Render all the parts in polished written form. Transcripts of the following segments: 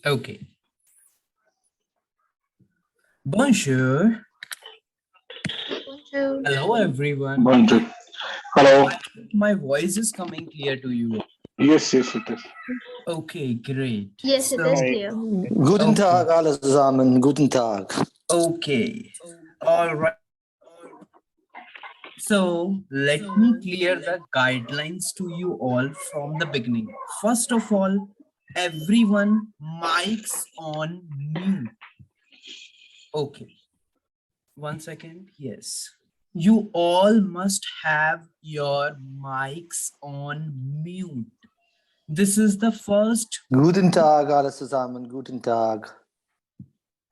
Okay. Bonjour. Bonjour. Hello, everyone. Bonjour. Hello. I hope my voice is coming clear to you. Yes, yes, it is. Okay, great. Yes, it is So, Hi. clear. Guten okay, Tag, alle zusammen. Guten Tag. okay. All right. So, let me clear the guidelines to you all from the beginning. First of all, everyone, mics on mute. Okay, one second. Yes. You all must have your mics on mute. This is the first. Guten Tag, alle zusammen. Guten Tag.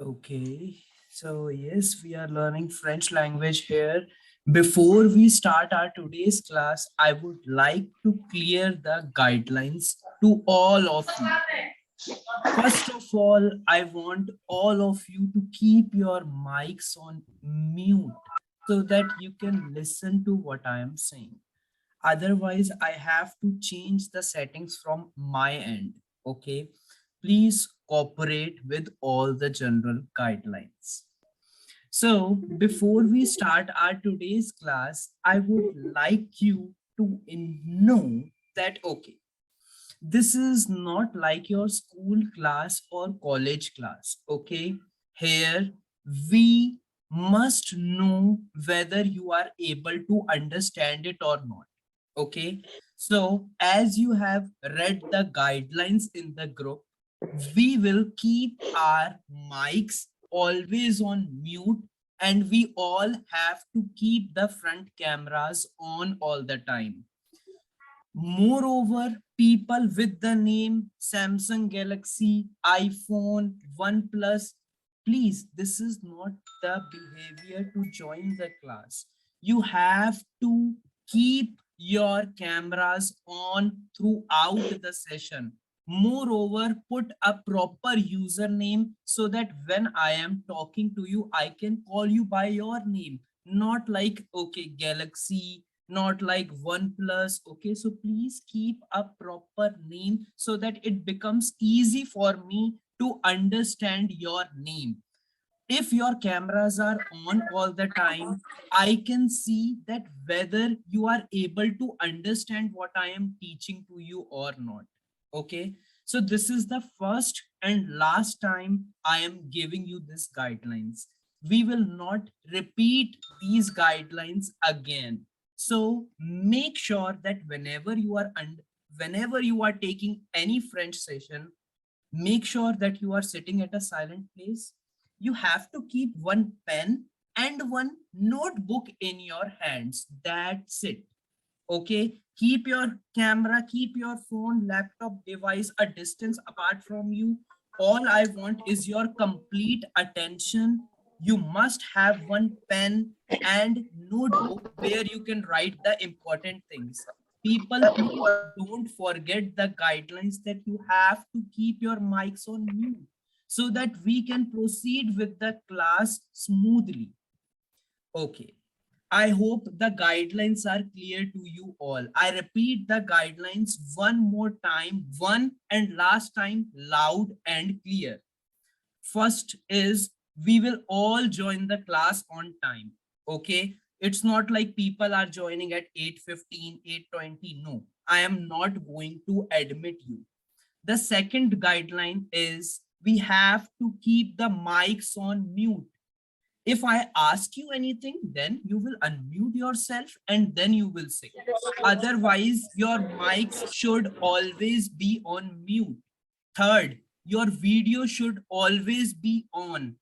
Okay, so yes, we are learning French language here. Before we start our today's class, I would like to clear the guidelines to all of you. First of all, I want all of you to keep your mics on mute so that you can listen to what I am saying. Otherwise, I have to change the settings from my end. Okay, please cooperate with all the general guidelines. So before we start our today's class, I would like you to know that, okay, this is not like your school class or college class. Okay, here we must know whether you are able to understand it or not. Okay, so as you have read the guidelines in the group, we will keep our mics always on mute, and we all have to keep the front cameras on all the time. Moreover, people with the name Samsung Galaxy, iPhone, OnePlus, please, this is not the behavior to join the class. You have to keep your cameras on throughout the session. Moreover, put a proper username so that when I am talking to you, I can call you by your name, not like, okay, Galaxy, not like OnePlus. Okay, so please keep a proper name so that it becomes easy for me to understand your name. If your cameras are on all the time, I can see that whether you are able to understand what I am teaching to you or not. Okay, so this is the first and last time I am giving you these guidelines. We will not repeat these guidelines again. So make sure that whenever you are taking any French session, make sure that you are sitting at a silent place. You have to keep one pen and one notebook in your hands. That's it. Okay, keep your camera, keep your phone, laptop, device a distance apart from you. All I want is your complete attention. You must have one pen and notebook where you can write the important things. People, please don't forget the guidelines that you have to keep your mics on mute so that we can proceed with the class smoothly. Okay, I hope the guidelines are clear to you all. I repeat the guidelines one more time, one and last time, loud and clear. First is, we will all join the class on time. Okay, it's not like people are joining at 8:15, 8:20. No, I am not going to admit you. The second guideline is, we have to keep the mics on mute. If I ask you anything, then you will unmute yourself and then you will say. Otherwise, your mics should always be on mute. Third, your video should always be on.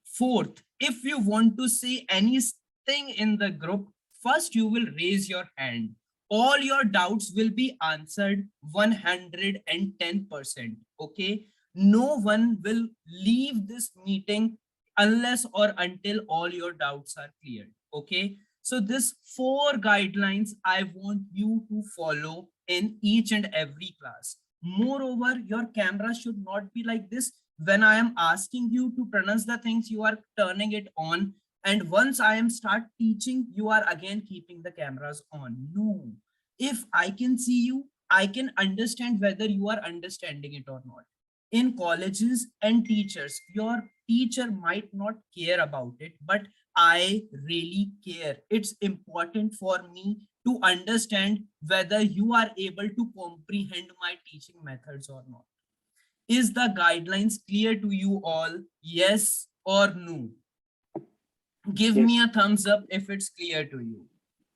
Fourth, if you want to say anything in the group, first you will raise your hand. All your doubts will be answered 110%. Okay. No one will leave this meeting unless or until all your doubts are cleared. Okay. So this four guidelines I want you to follow in each and every class. Moreover, your camera should not be like this. When I am asking you to pronounce the things, you are turning it on. And once I am start teaching, you are again keeping the cameras on. No. If I can see you, I can understand whether you are understanding it or not. in colleges and teachers. Your teacher might not care about it, but I really care. It's important for me to understand whether you are able to comprehend my teaching methods or not. Is the guidelines clear to you all? Yes or no? Give me Yes. a thumbs up if it's clear to you.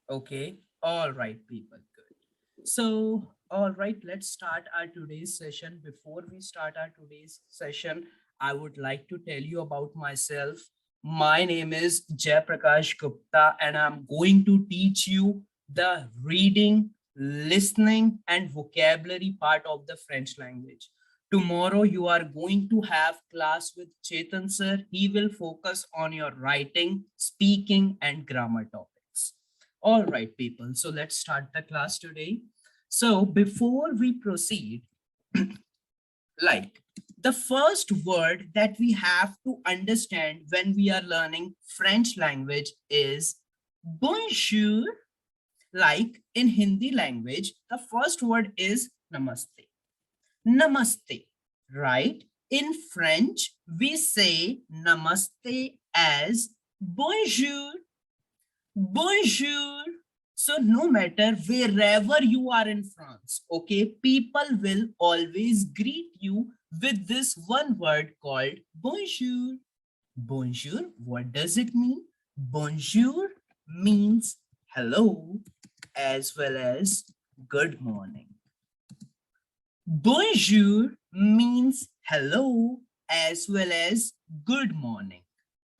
Okay. All right, people. Good. So, all right, let's start our today's session. Before we start our today's session, I would like to tell you about myself. My name is Jay Prakash Gupta, and I'm going to teach you the reading, listening, and vocabulary part of the French language. Tomorrow, you are going to have class with Chetan sir. He will focus on your writing, speaking, and grammar topics. All right, people. So let's start the class today. So before we proceed, like the first word that we have to understand when we are learning French language is bonjour. Like in Hindi language, the first word is namaste. Namaste, right? In French, we say namaste as bonjour. Bonjour. So no matter wherever you are in France, okay, people will always greet you with this one word called bonjour. Bonjour, what does it mean? Bonjour means hello as well as good morning. Bonjour means hello as well as good morning.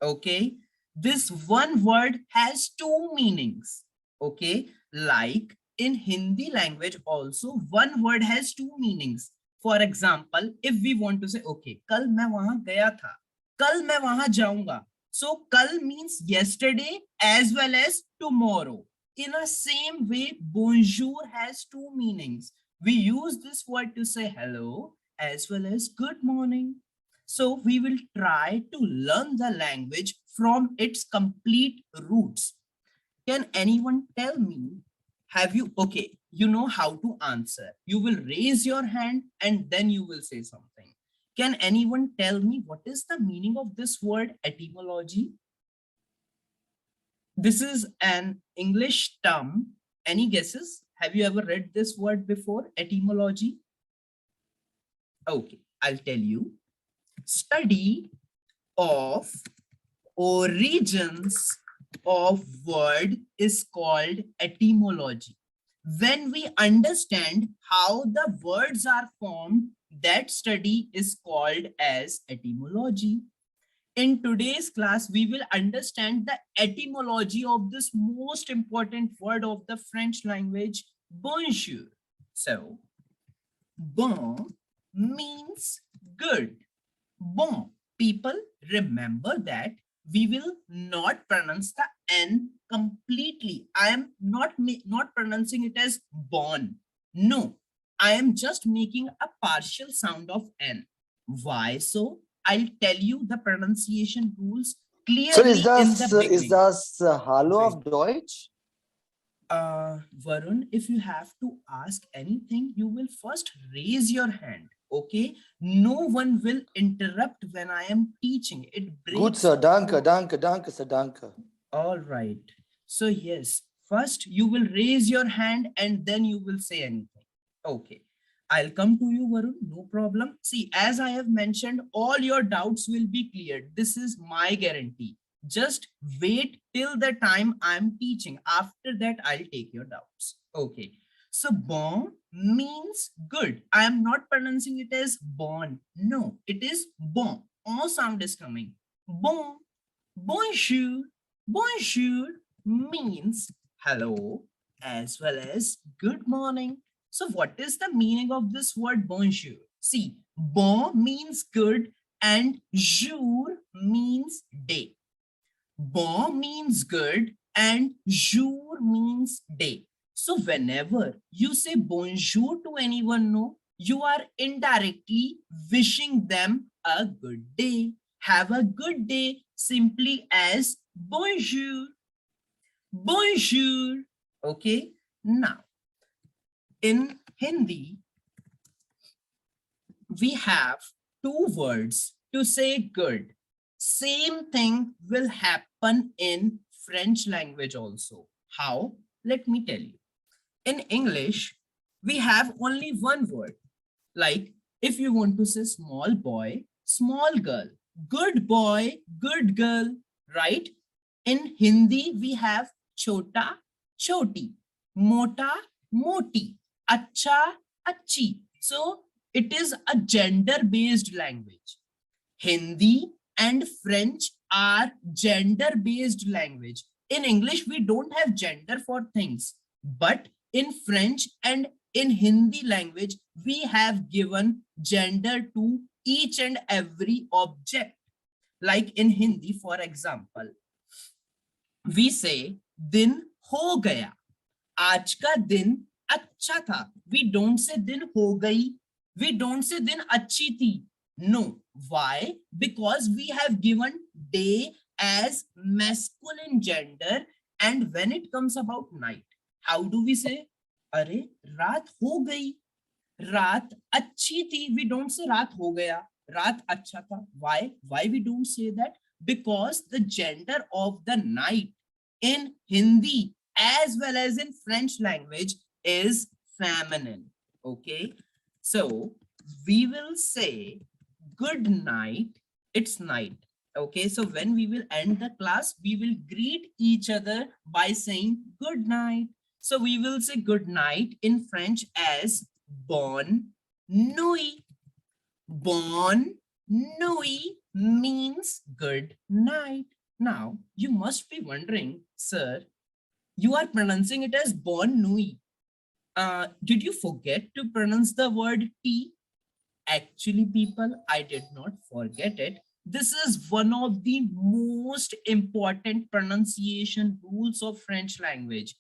Okay, this one word has two meanings. Okay, like in Hindi language also one word has two meanings. For example, if we want to say, okay, kal main wahan gaya tha, kal main wahan jaunga. So kal means yesterday as well as tomorrow. In a same way, bonjour has two meanings. We use this word to say hello as well as good morning. So we will try to learn the language from its complete roots. Can anyone tell me, have you, okay, you know how to answer. You will raise your hand and then you will say something. Can anyone tell me what is the meaning of this word etymology? This is an English term. Any guesses? Have you ever read this word before, etymology? Okay, I'll tell you. Study of origins of word is called etymology. When we understand how the words are formed, that study is called as etymology. In today's class, we will understand the etymology of this most important word of the French language, bonjour. So, bon means good. Bon, people remember that we will not pronounce the N completely. I am not pronouncing it as born. No, I am just making a partial sound of N. Why so? I'll tell you the pronunciation rules So is clearly in the das beginning. Hallo Right. auf Deutsch? Varun, if you have to ask anything, you will first raise your hand. Okay, no one will interrupt when I am teaching. It Gut, breaks sir. the Danke, flow. danke, danke, sir. Danke. All right. So yes, first you will raise your hand and then you will say anything. Okay. I'll come to you, Varun. No problem. See, as I have mentioned, all your doubts will be cleared. This is my guarantee. Just wait till the time I'm teaching. After that, I'll take your doubts. Okay. So bon means good. I am not pronouncing it as bon. No, it is bon. All sound is coming. Bon. Bonjour. Bonjour means hello as well as good morning. So what is the meaning of this word bonjour? See, bon means good and jour means day. Bon means good and jour means day. So whenever you say bonjour to anyone, no, you are indirectly wishing them a good day. Have a good day simply as bonjour. Bonjour. Okay. Now, in Hindi, we have two words to say good. Same thing will happen in French language also. How? Let me tell you. In English, we have only one word. Like if you want to say small boy, small girl, good boy, good girl, right? In Hindi, we have chota, choti, mota, moti, acha, achi. So it is a gender based language. Hindi and French are gender based language. In English, we don't have gender for things, but in French and in Hindi language, we have given gender to each and every object. Like in Hindi, for example, we say दिन हो गया, आज का दिन अच्छा था. We don't say दिन हो गई. We don't say दिन अच्छी थी. No. Why? Because we have given day as masculine gender, and when it comes about night, how do we say? अरे रात हो गई, रात अच्छी थी. We don't say रात हो गया, रात अच्छा था. Why we don't say that? Because the gender of the night in Hindi as well as in French language is feminine. Okay, so we will say good night. It's night. Okay, so when we will end the class, we will greet each other by saying good night. So we will say good night in French as bonne nuit. Bonne nuit means good night. Now, you must be wondering, sir, you are pronouncing it as bonne nuit. Did you forget to pronounce the word T? Actually, people, I did not forget it. This is one of the most important pronunciation rules of French language.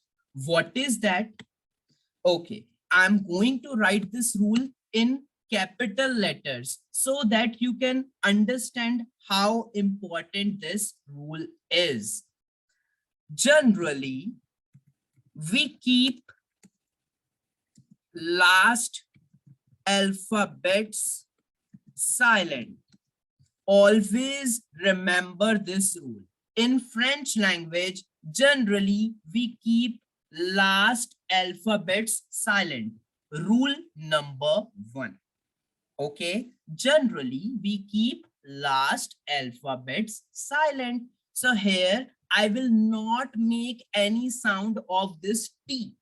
What is that? Okay, I'm going to write this rule in capital letters so that you can understand how important this rule is. Generally, we keep last alphabets silent. Always remember this rule. In French language, generally we keep last alphabets silent. Rule number 1. Okay, generally we keep last alphabets silent. So here I will not make any sound of this T.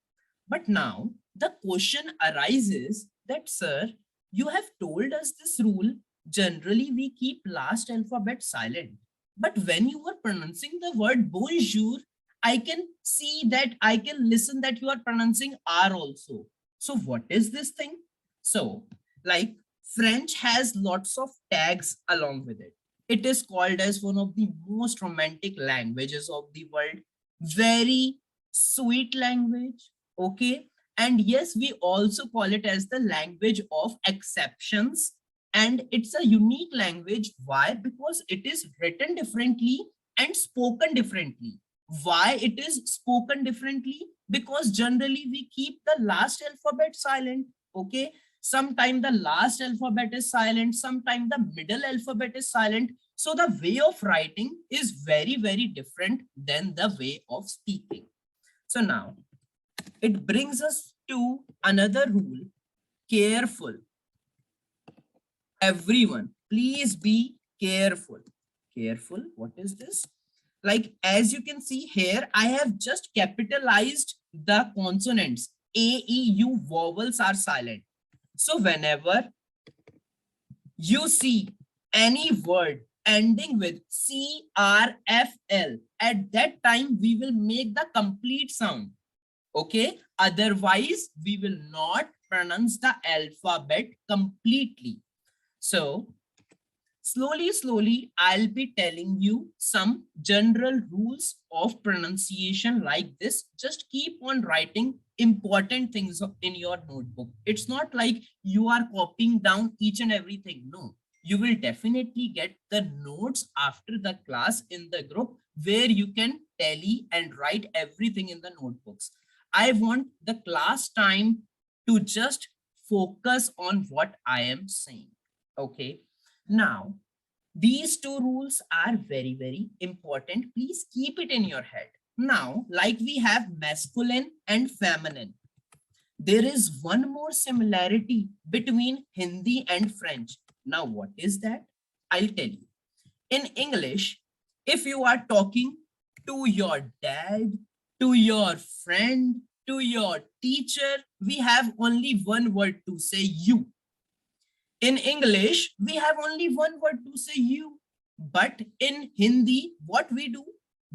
But now the question arises that, sir, you have told us this rule. Generally, we keep last alphabet silent. But when you are pronouncing the word bonjour, I can see that I can listen that you are pronouncing R also. So what is this thing? So like French has lots of tags along with it. It is called as one of the most romantic languages of the world. Very sweet language. Okay. And yes, we also call it as the language of exceptions. And it's a unique language. Why? Because it is written differently and spoken differently. Why it is spoken differently? Because generally we keep the last alphabet silent. Okay. Sometimes the last alphabet is silent. Sometimes the middle alphabet is silent. So the way of writing is very, very different than the way of speaking. So now it brings us to another rule. Careful. Everyone, please be careful. Careful. What is this? Like, as you can see here, I have just capitalized the consonants. A, E, U vowels are silent. So whenever you see any word ending with C, R, F, L, at that time we will make the complete sound. Okay, otherwise we will not pronounce the alphabet completely. So slowly I'll be telling you some general rules of pronunciation like this. Just keep on writing important things in your notebook. It's not like you are copying down each and everything. No, you will definitely get the notes after the class in the group where you can tally and write everything in the notebooks. I want the class time to just focus on what I am saying. Okay. Now, these two rules are very, very important. Please keep it in your head. Now, like we have masculine and feminine, there is one more similarity between Hindi and French. Now, what is that? I'll tell you. In English, if you are talking to your dad, to your friend, to your teacher, we have only one word to say you. In English, we have only one word to say you. But in Hindi, what we do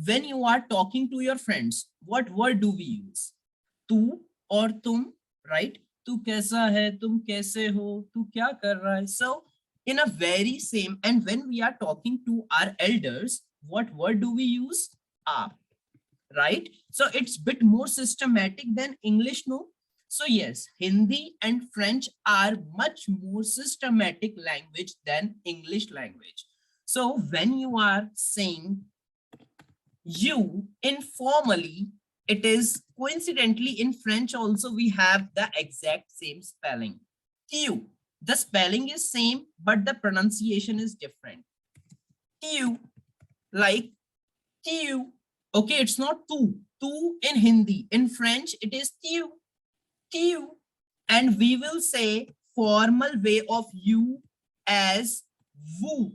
when you are talking to your friends, what word do we use? Tu or tum, right? Tu kaisa hai, tum kaise ho, tu kya kar raha hai? So, in a very same, and when we are talking to our elders, what word do we use? Aap, right? So it's bit more systematic than English, no? So yes, Hindi and French are much more systematic language than English language. So when you are saying you informally, it is coincidentally in French also we have the exact same spelling. Tu. The spelling is same, but the pronunciation is different. Tu, like tu. Okay, it's not tu. Tu in Hindi. In French, it is tu. Tu. And we will say formal way of you as vous.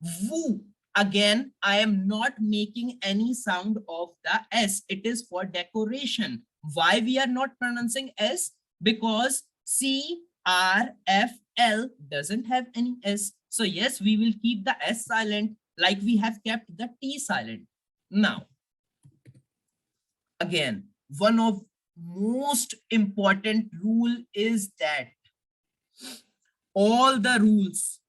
Vous. Again, I am not making any sound of the S. It is for decoration. Why we are not pronouncing S? Because C, R, F, L doesn't have any S. So yes, we will keep the S silent like we have kept the T silent. Now, again, one of most important rule is that all the rules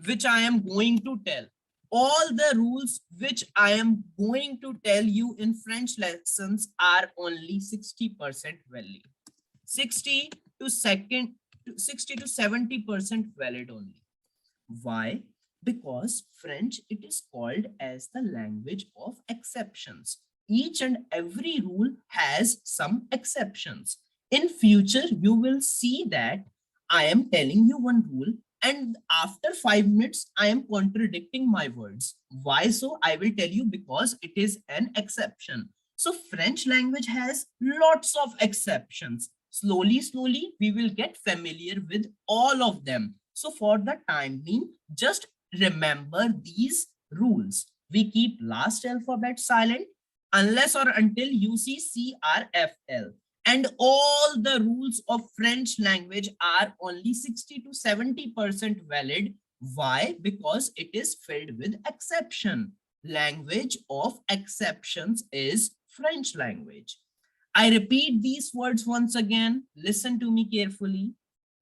which I am going to tell, all the rules which I am going to tell you in French lessons are only 60% valid. 60 to 70% valid only. Why? Because French, it is called as the language of exceptions. Each and every rule has some exceptions. In future, you will see that I am telling you one rule and after 5 minutes, I am contradicting my words. Why so? I will tell you because it is an exception. So French language has lots of exceptions. Slowly, slowly, we will get familiar with all of them. So for the time being, just remember these rules. We keep last alphabet silent unless or until you see CRFL. And all the rules of French language are only 60 to 70% valid. Why? Because it is filled with exception. Language of exceptions is French language. I repeat these words once again. Listen to me carefully.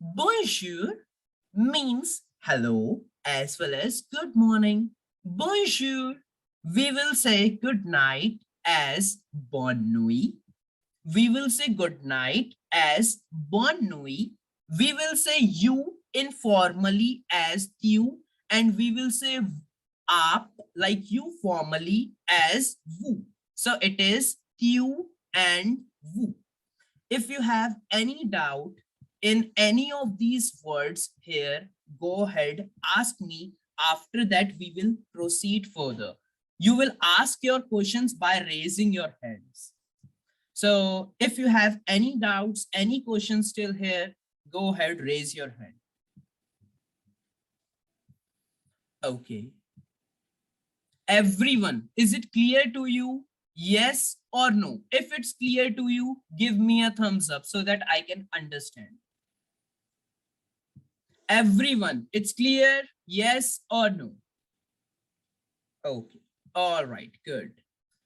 Bonjour means hello as well as good morning. Bonjour. We will say good night as bonne nuit. We will say good night as bonne nuit. We will say you informally as tu, and we will say aap like you formally as vous. So it is tu and vous. If you have any doubt in any of these words here, go ahead, ask me. After that, we will proceed further. You will ask your questions by raising your hands. So if you have any doubts, any questions still here, go ahead, raise your hand. Okay. Everyone, is it clear to you? Yes or no? If it's clear to you, give me a thumbs up so that I can understand. Everyone, it's clear? Yes or no? Okay. All right, good.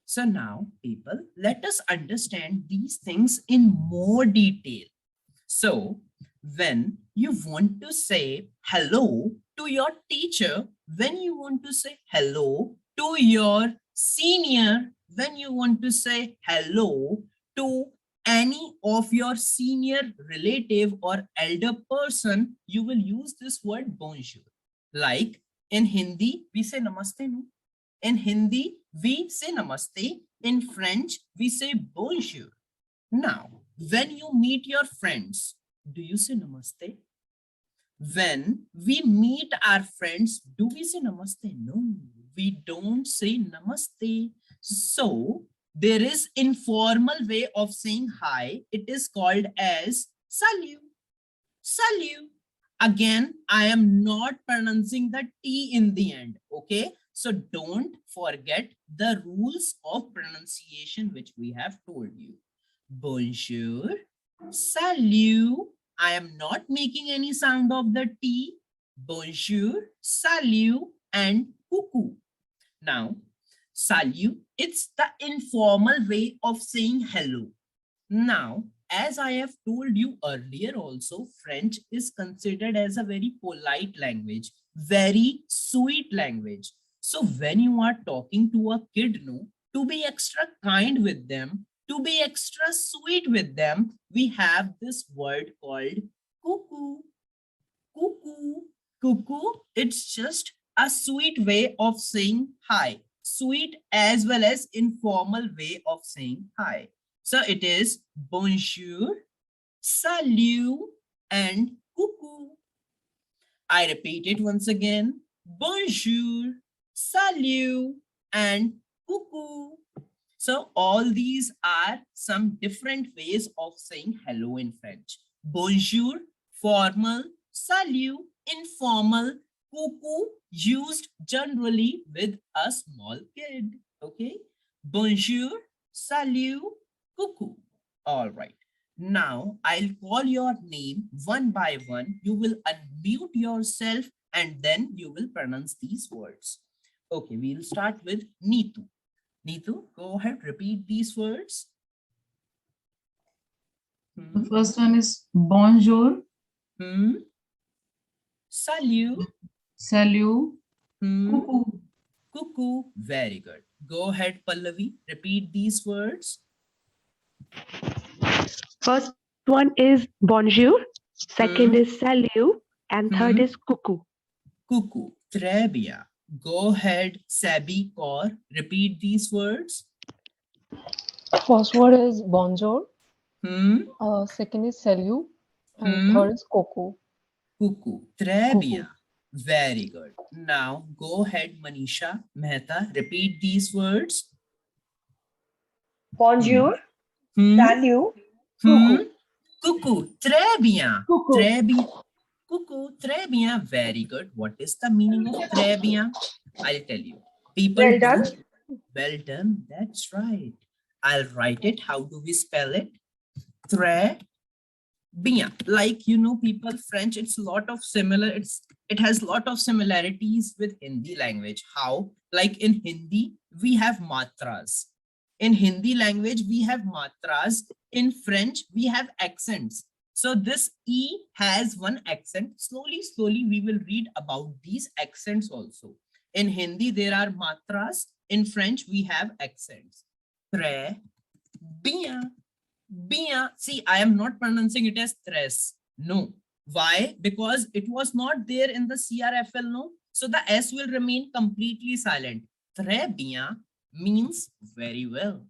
So now, people, let us understand these things in more detail. So when you want to say hello to your teacher, when you want to say hello to your senior, when you want to say hello to any of your senior relative or elder person, you will use this word bonjour. Like in Hindi, we say namaste, no? In Hindi, we say namaste. In French, we say bonjour. Now, when you meet your friends, do you say namaste? When we meet our friends, do we say namaste? No, we don't say namaste. So there is informal way of saying hi. It is called as salut. Salut. Again, I am not pronouncing the T in the end. Okay. So don't forget the rules of pronunciation which we have told you. Bonjour. Salut. I am not making any sound of the T. Bonjour, salut, and coucou. Now, salut, it's the informal way of saying hello. Now, as I have told you earlier also, French is considered as a very polite language, very sweet language. So when you are talking to a kid, no, to be extra kind with them, to be extra sweet with them, we have this word called cuckoo. Cuckoo. Cuckoo, it's just a sweet way of saying hi. Sweet as well as informal way of saying hi. So it is bonjour, salut, and coucou. I repeat it once again. Bonjour, salut, and coucou. So all these are some different ways of saying hello in French. Bonjour, formal, salut, informal, coucou, used generally with a small kid. Okay. Bonjour, salut, coucou. All right. Now I'll call your name one by one. You will unmute yourself and then you will pronounce these words. Okay, we'll start with Neetu. Neetu, go ahead, repeat these words. The first one is bonjour, Salut. salut, Cuckoo. Cuckoo. Very good. Go ahead, Pallavi. Repeat these words. First one is bonjour, second is salut, and third is cuckoo. Cuckoo. Très bien. Go ahead, Sabi Kaur. Repeat these words. First word is bonjour, Hmm. second is salut, and third is coco. Cuckoo. Très Cuckoo. bien. Very good. Now go ahead, Manisha Mehta. Repeat these words. Bonjour, Hmm. salut, Hmm. coucou. Cuckoo. Très bien. Cuckoo. Très bien. Cuckoo. Très bien. Very good. What is the meaning of très bien? I'll tell you. People Well done. don't. Well done. That's right. I'll write it. How do we spell it? Très bien. Like, you know, people French, it's a lot of similar. It has a lot of similarities with Hindi language. How? Like in Hindi, we have matras. In Hindi language, we have matras. In French, we have accents. So this E has one accent. Slowly, we will read about these accents also. In Hindi, there are matras. In French, we have accents. Très bien. Bien. See, I am not pronouncing it as tres. No. Why? Because it was not there in the CRFL, no. So the S will remain completely silent. Très bien means very well.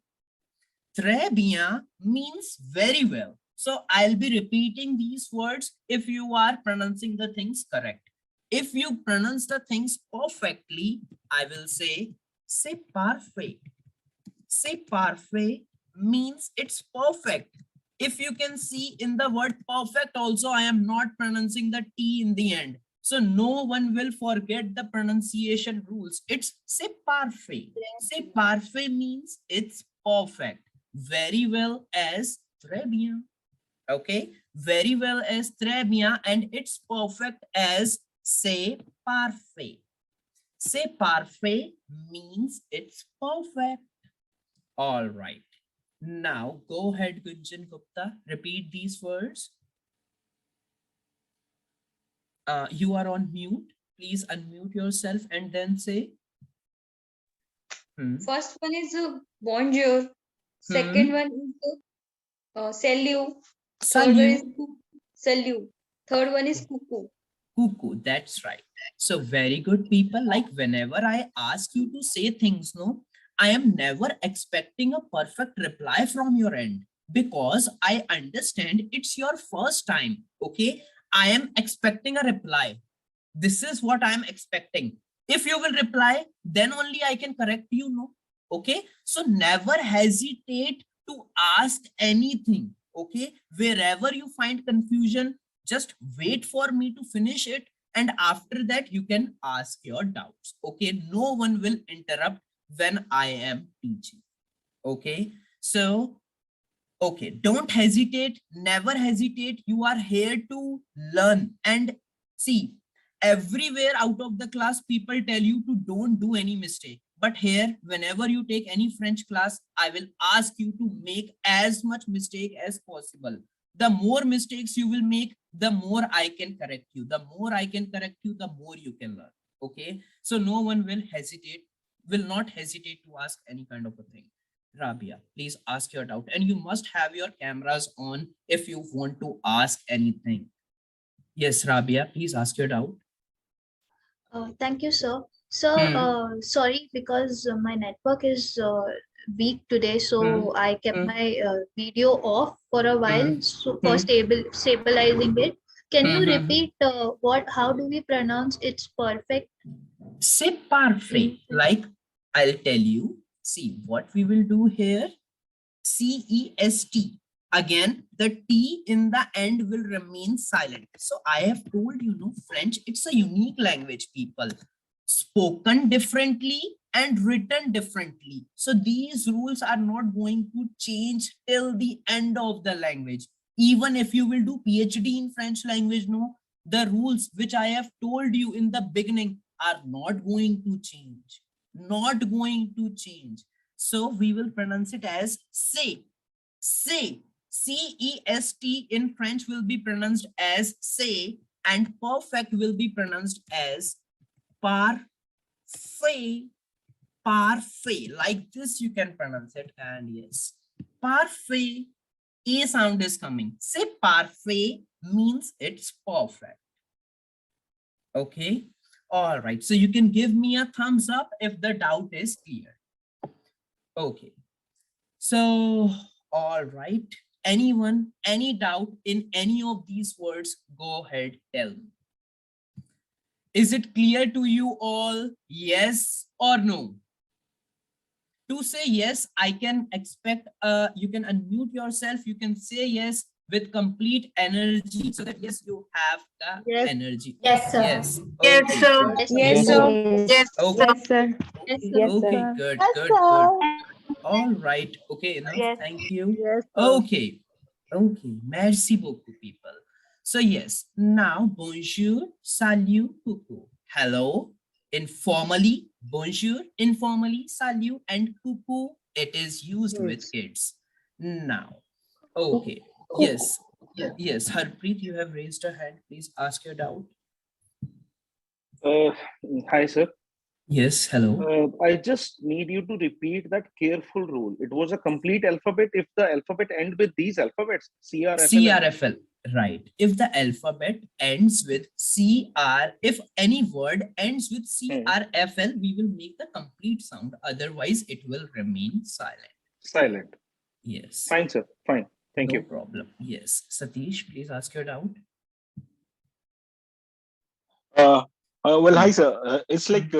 Très bien means very well. So I'll be repeating these words if you are pronouncing the things correct. If you pronounce the things perfectly, I will say, c'est parfait. C'est parfait means it's perfect. If you can see in the word perfect also, I am not pronouncing the T in the end. So no one will forget the pronunciation rules. It's c'est parfait. C'est parfait means it's perfect. Very well as très bien. Okay. Very well as très bien, and it's perfect as c'est parfait. C'est parfait means it's perfect. All right. Now go ahead, Gunjan Gupta. Repeat these words. You are on mute. Please unmute yourself and then say. First one is bonjour. Second one is salut. Third one is salut. Third one is cuckoo. Cuckoo, that's right. So very good, people. Like whenever I ask you to say things, no, I am never expecting a perfect reply from your end because I understand it's your first time. Okay. I am expecting a reply. This is what I am expecting. If you will reply, then only I can correct you, no? Okay, so never hesitate to ask anything. Okay, wherever you find confusion, just wait for me to finish it, and after that you can ask your doubts. Okay, no one will interrupt when I am teaching. Okay, so okay, don't hesitate, never hesitate. You are here to learn. And see, everywhere out of the class, people tell you to don't do any mistake. But here, whenever you take any French class, I will ask you to make as much mistake as possible. The more mistakes you will make, the more I can correct you. The more I can correct you, the more you can learn. Okay, so no one will not hesitate to ask any kind of a thing. Rabia, please ask your doubt, and you must have your cameras on if you want to ask anything. Yes, Rabia, please ask your doubt. Thank you, sir. Sir, sorry because my network is weak today, so I kept my video off for a while for stabilizing it. Can you repeat how do we pronounce it's perfect? Say parfait, like I'll tell you. See what we will do here. CEST. Again, the T in the end will remain silent. So I have told you, no, French, it's a unique language, people. Spoken differently and written differently. So these rules are not going to change till the end of the language. Even if you will do PhD in French language, no, the rules which I have told you in the beginning are not going to change. Not going to change. So we will pronounce it as say. Say. CEST in French will be pronounced as say, and perfect will be pronounced as parfait. Parfait. Like this you can pronounce it. And yes, parfait. A sound is coming. Say parfait means it's perfect. Okay. All right. So you can give me a thumbs up if the doubt is clear. Okay. So, all right. Anyone, any doubt in any of these words, go ahead, tell me. Is it clear to you all? Yes or no? To say yes, I can expect, you can unmute yourself. You can say yes with complete energy so that yes, you have the energy. Yes, sir. Yes. Yes, Okay, sir. good. Yes, sir. Yes, Okay. Yes, sir. Yes, sir. Yes, Okay, sir. good, good, good. All right. Okay, enough. Yes. Thank you. Okay. Okay. Merci beaucoup, people. So yes, now bonjour, salut, coucou. Hello, informally, bonjour, informally, salut, and coucou. It is used with kids. Now, okay. Yes. Yes, Harpreet, you have raised a hand. Please ask your doubt. Hi, sir. Yes, hello. I just need you to repeat that careful rule. It was a complete alphabet if the alphabet end with these alphabets, CRFL, right. If the alphabet ends with CR, if any word ends with CRFL, we will make the complete sound. Otherwise, it will remain silent. Silent. Yes. Fine, sir. Fine. Thank you. No problem. Yes. Satish, please ask your doubt. Well, hi, sir. It's like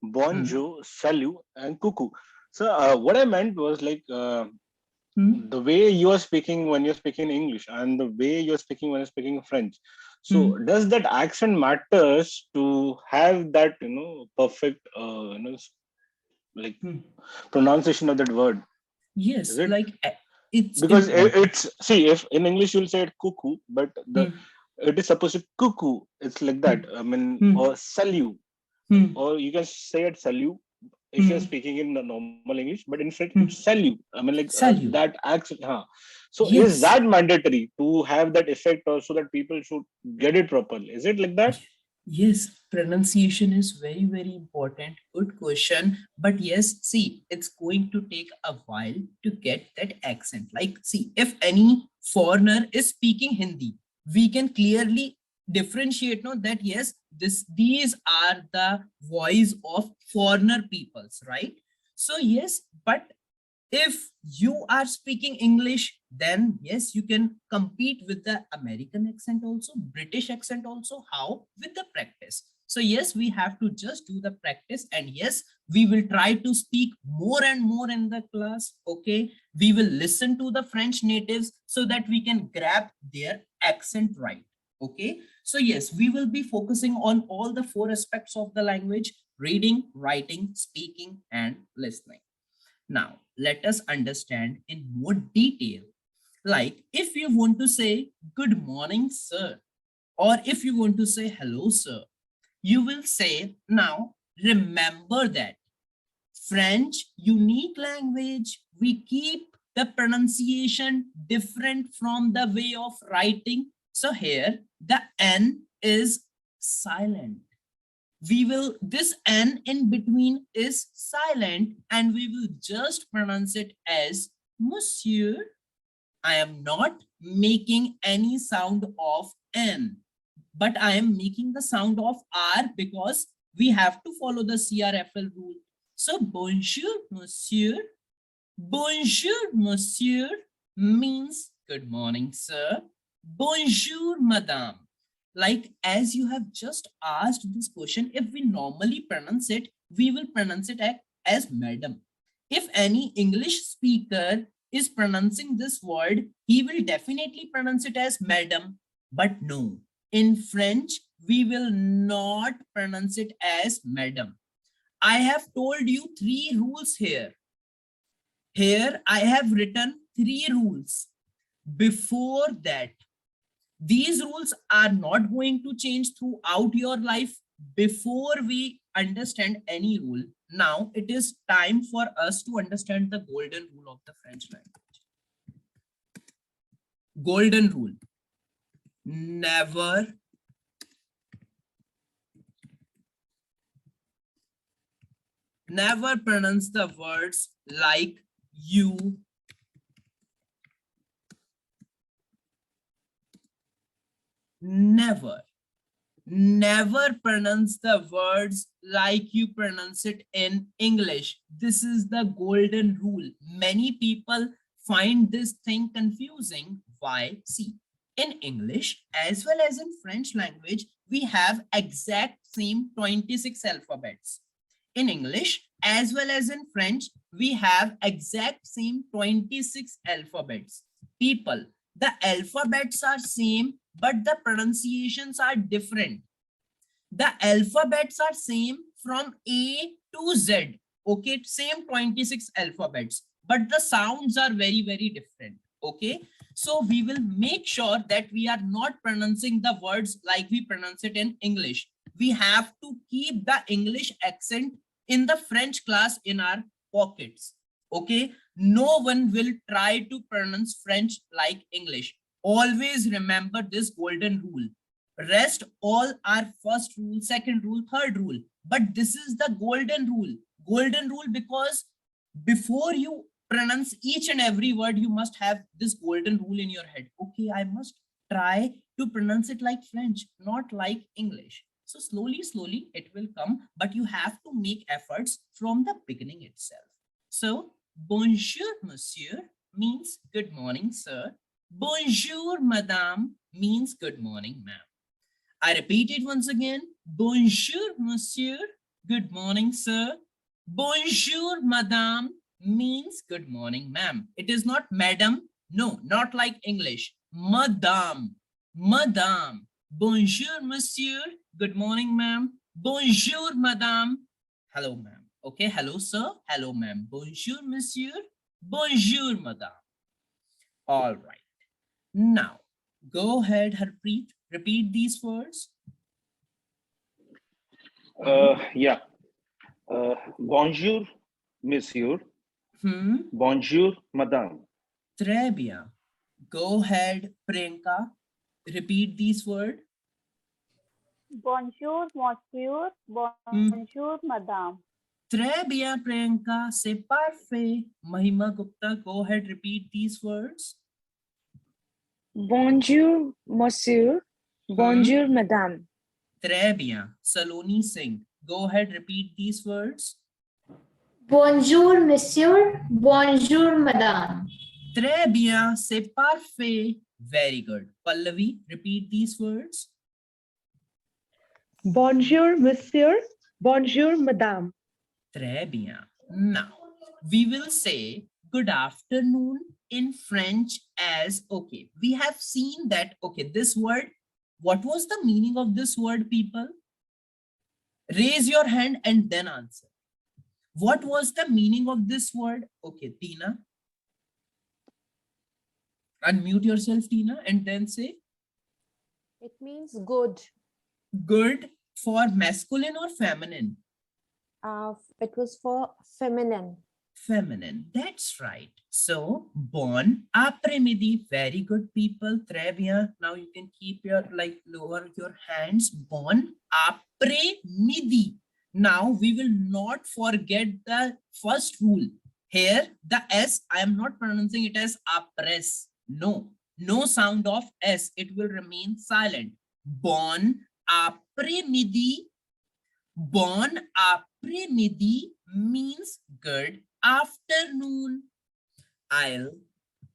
bonjour, salut, and cuckoo. So what I meant was like the way you are speaking when you're speaking English and the way you're speaking when you're speaking French. So does that accent matters to have that, perfect, like pronunciation of that word? Yes, Is it? like it's Because important. it's, see, if in English you'll say it cuckoo, but it is supposed to cuckoo. It's like that. I mean, or salut, or you can say it salut if you're speaking in the normal English, but in French it's salut. I mean, like Salut. that accent. So Yes. is that mandatory to have that effect, or so that people should get it properly? Is it like that? Yes, pronunciation is very, very important. Good question. But yes, see, it's going to take a while to get that accent. Like, see, if any foreigner is speaking Hindi, we can clearly differentiate, no, that yes, these are the voice of foreigner peoples, right? So yes, but If you are speaking English, then yes, you can compete with the American accent also, British accent also. How? With the practice. So yes, we have to just do the practice, and yes, we will try to speak more and more in the class. Okay, we will listen to the French natives so that we can grab their accent right. Okay, so yes, we will be focusing on all the 4 aspects of the language: reading, writing, speaking, and listening. Now, let us understand in more detail. Like if you want to say good morning, sir, or if you want to say hello, sir, you will say, now remember that French, unique language, we keep the pronunciation different from the way of writing. So here the N is silent. This N in between is silent, and we will just pronounce it as monsieur. I am not making any sound of N, but I am making the sound of R because we have to follow the CRFL rule. So bonjour, monsieur. Bonjour, monsieur means good morning, sir. Bonjour, madame. Like as you have just asked this question, if we normally pronounce it, we will pronounce it as madam. If any English speaker is pronouncing this word, he will definitely pronounce it as madam. But no, in French, we will not pronounce it as madam. I have told you 3 rules here. Here I have written 3 rules. Before that, these rules are not going to change throughout your life. Before we understand any rule, now it is time for us to understand the golden rule of the French language. Golden rule: never pronounce the words like you, never pronounce the words like you pronounce it in English. This is the golden rule. Many people find this thing confusing. Why? See, in English as well as in French language, we have exact same 26 alphabets. In English as well as in French, we have exact same 26 alphabets. People, the alphabets are same, but the pronunciations are different. The alphabets are same from A to Z. Okay, same 26 alphabets, but the sounds are very, very different. Okay, so we will make sure that we are not pronouncing the words like we pronounce it in English. We have to keep the English accent in the French class in our pockets. Okay, no one will try to pronounce French like English. Always remember this golden rule. Rest all are first rule, second rule, third rule, but this is the golden rule. Golden rule because before you pronounce each and every word, you must have this golden rule in your head. Okay, I must try to pronounce it like French, not like English. So slowly it will come, but you have to make efforts from the beginning itself. So bonjour, monsieur means good morning, sir. Bonjour, madame means good morning, ma'am. I repeat it once again. Bonjour, monsieur. Good morning, sir. Bonjour, madame means good morning, ma'am. It is not madam. No, not like English. Madame. Madame. Bonjour, monsieur. Good morning, ma'am. Bonjour, madame. Hello, ma'am. Okay, hello, sir. Hello, ma'am. Bonjour, monsieur. Bonjour, madame. All right. Now, go ahead, Harpreet. Repeat these words. Yeah. Bonjour, monsieur. Bonjour, madame. Très bien. Go ahead, Priyanka. Repeat these words. Bonjour, monsieur. Bonjour, madame. Très bien, Priyanka. C'est parfait. Mahima Gupta, go ahead, repeat these words. Bonjour, monsieur. Bonjour, madame. Très bien. Saloni Singh, go ahead, repeat these words. Bonjour, monsieur. Bonjour, madame. Très bien, c'est parfait. Very good. Pallavi, repeat these words. Bonjour, monsieur. Bonjour, madame. Très bien. Now, we will say good afternoon in French as, okay, we have seen that, okay, this word, what was the meaning of this word, people? Raise your hand and then answer. What was the meaning of this word? Okay, Tina. Unmute yourself, Tina, and then say. It means good. Good for masculine or feminine? It was for feminine. Feminine, that's right. So, bon après-midi, very good, people. Très bien. Now you can keep your, like, lower your hands. Bon après-midi. Now we will not forget the first rule. Here, the S, I am not pronouncing it as après. No, no sound of S. It will remain silent. Bon après-midi. Bon après-midi means good afternoon. I'll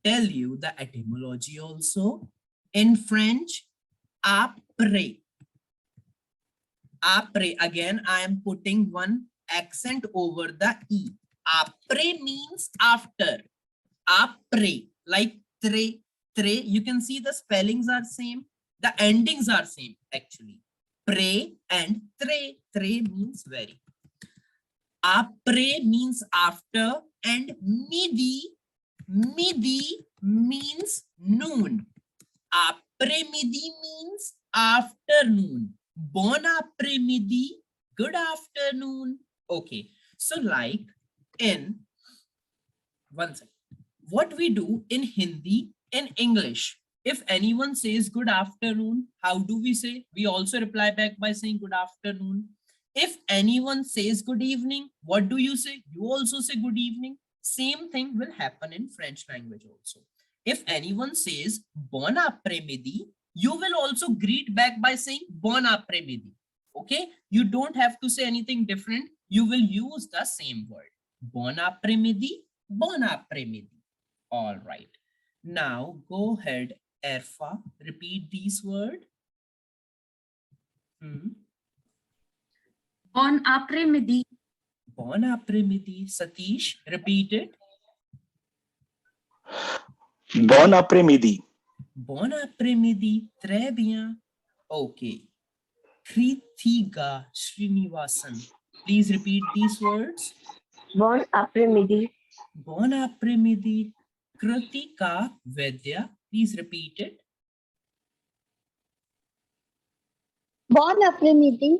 tell you the etymology also. In French, après. Après, again, I am putting one accent over the E. Après means after. Après, like tre, you can see the spellings are same. The endings are same actually. Pre and tre means very. Après means after, and midi means noon. Après-midi means afternoon. Bon après-midi, good afternoon. Okay, so like in, one second, what we do in Hindi, in English, if anyone says good afternoon, how do we say? We also reply back by saying good afternoon. If anyone says good evening, what do you say? You also say good evening. Same thing will happen in French language also. If anyone says bon après-midi, you will also greet back by saying bon après-midi. Okay, you don't have to say anything different. You will use the same word. Bon après-midi, bon après-midi. All right. Now go ahead, Erfa. Repeat these words. Bon après-midi. Bon après-midi. Satish, repeat it. Bon après-midi. Bon après-midi. Très bien. Okay. Krithika Srinivasan. Please repeat these words. Bon après-midi. Bon après-midi. Kritika Vedya. Please repeat it. Bon après-midi.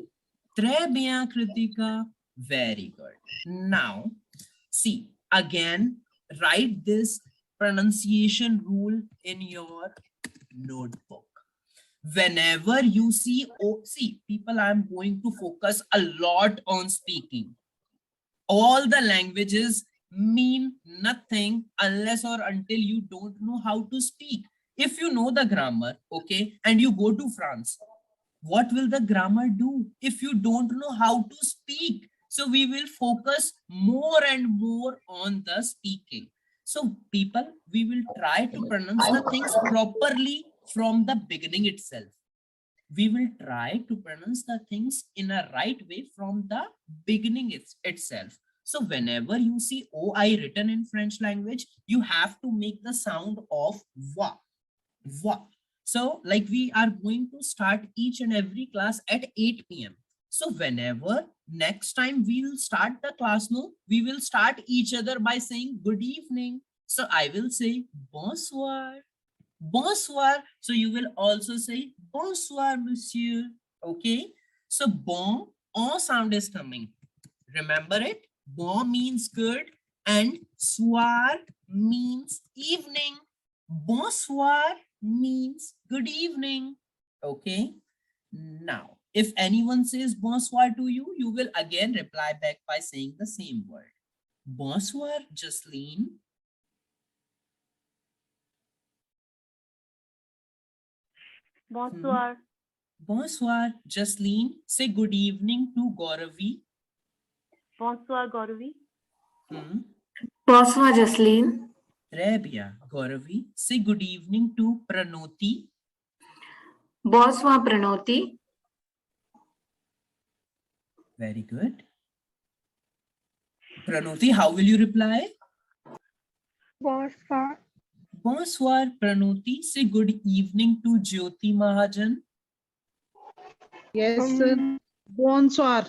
Très bien, Kritika. Very good. Now, see, again, write this pronunciation rule in your notebook. Whenever you see, see, people, I'm going to focus a lot on speaking. All the languages mean nothing unless or until you don't know how to speak. If you know the grammar, okay, and you go to France, what will the grammar do if you don't know how to speak? So we will focus more and more on the speaking. So people, we will try to pronounce the things properly from the beginning itself. We will try to pronounce the things in a right way from the beginning itself. So whenever you see OI written in French language, you have to make the sound of va. Va. So like we are going to start each and every class at 8 p.m. So whenever next time we'll start the class, no, we will start each other by saying good evening. So I will say bonsoir. Bonsoir. So you will also say bonsoir, monsieur. Okay. So bon, on sound is coming. Remember it? Bon means good and soir means evening. Bonsoir means good evening. Okay. Now, if anyone says bonsoir to you, you will again reply back by saying the same word. Bonsoir, Jasleen. Bonsoir. Bonsoir, Jasleen. Say good evening to Gauravi. Bonsoir, Gauravi. Bonsoir, Jasleen. Très bien. Gauravi, say good evening to Pranoti. Bonsoir, Pranoti. Very good. Pranoti, how will you reply? Bonsoir. Bonsoir, Pranoti. Say good evening to Jyoti Mahajan. Yes, sir. Bonsoir.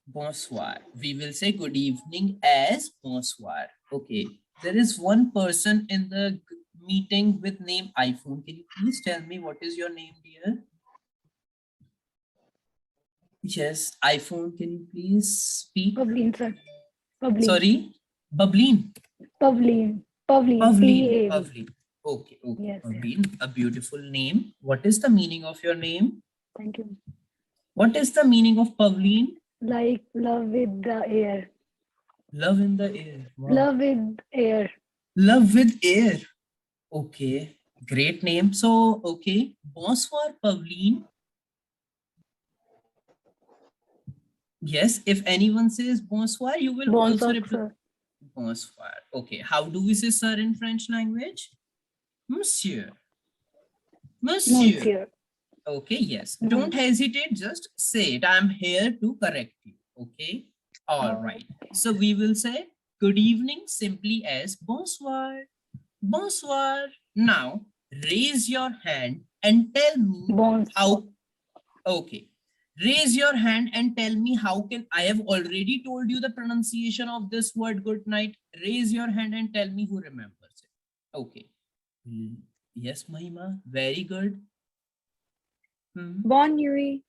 Bonsoir. We will say good evening as bonsoir. Okay. There is one person in the meeting with name iPhone. Can you please tell me what is your name, dear? Yes, iPhone. Can you please speak? Pavleen, sir. Pavleen. Sorry, Bableen. Pavleen. Pavleen. Pavleen. P-A-V. Pavleen. Okay. Okay. Yes, yes. Pavleen, a beautiful name. What is the meaning of your name? Thank you. What is the meaning of Pavleen? Like love with the air. Love in the air. Wow. Love with air. Love with air. Okay, great name. So, okay, bonsoir, Pavleen. Yes, if anyone says bonsoir, you will also reply. Sir. Bonsoir. Okay, how do we say sir in French language? Monsieur. Monsieur. Monsieur. Okay, yes. Don't hesitate, just say it. I'm here to correct you. Okay. All right. So we will say good evening simply as bonsoir. Bonsoir. Now raise your hand and tell me how. Okay. Raise your hand and tell me how can I have already told you the pronunciation of this word good night. Raise your hand and tell me who remembers it. Okay. Yes, Mahima. Very good. Bonne nuit.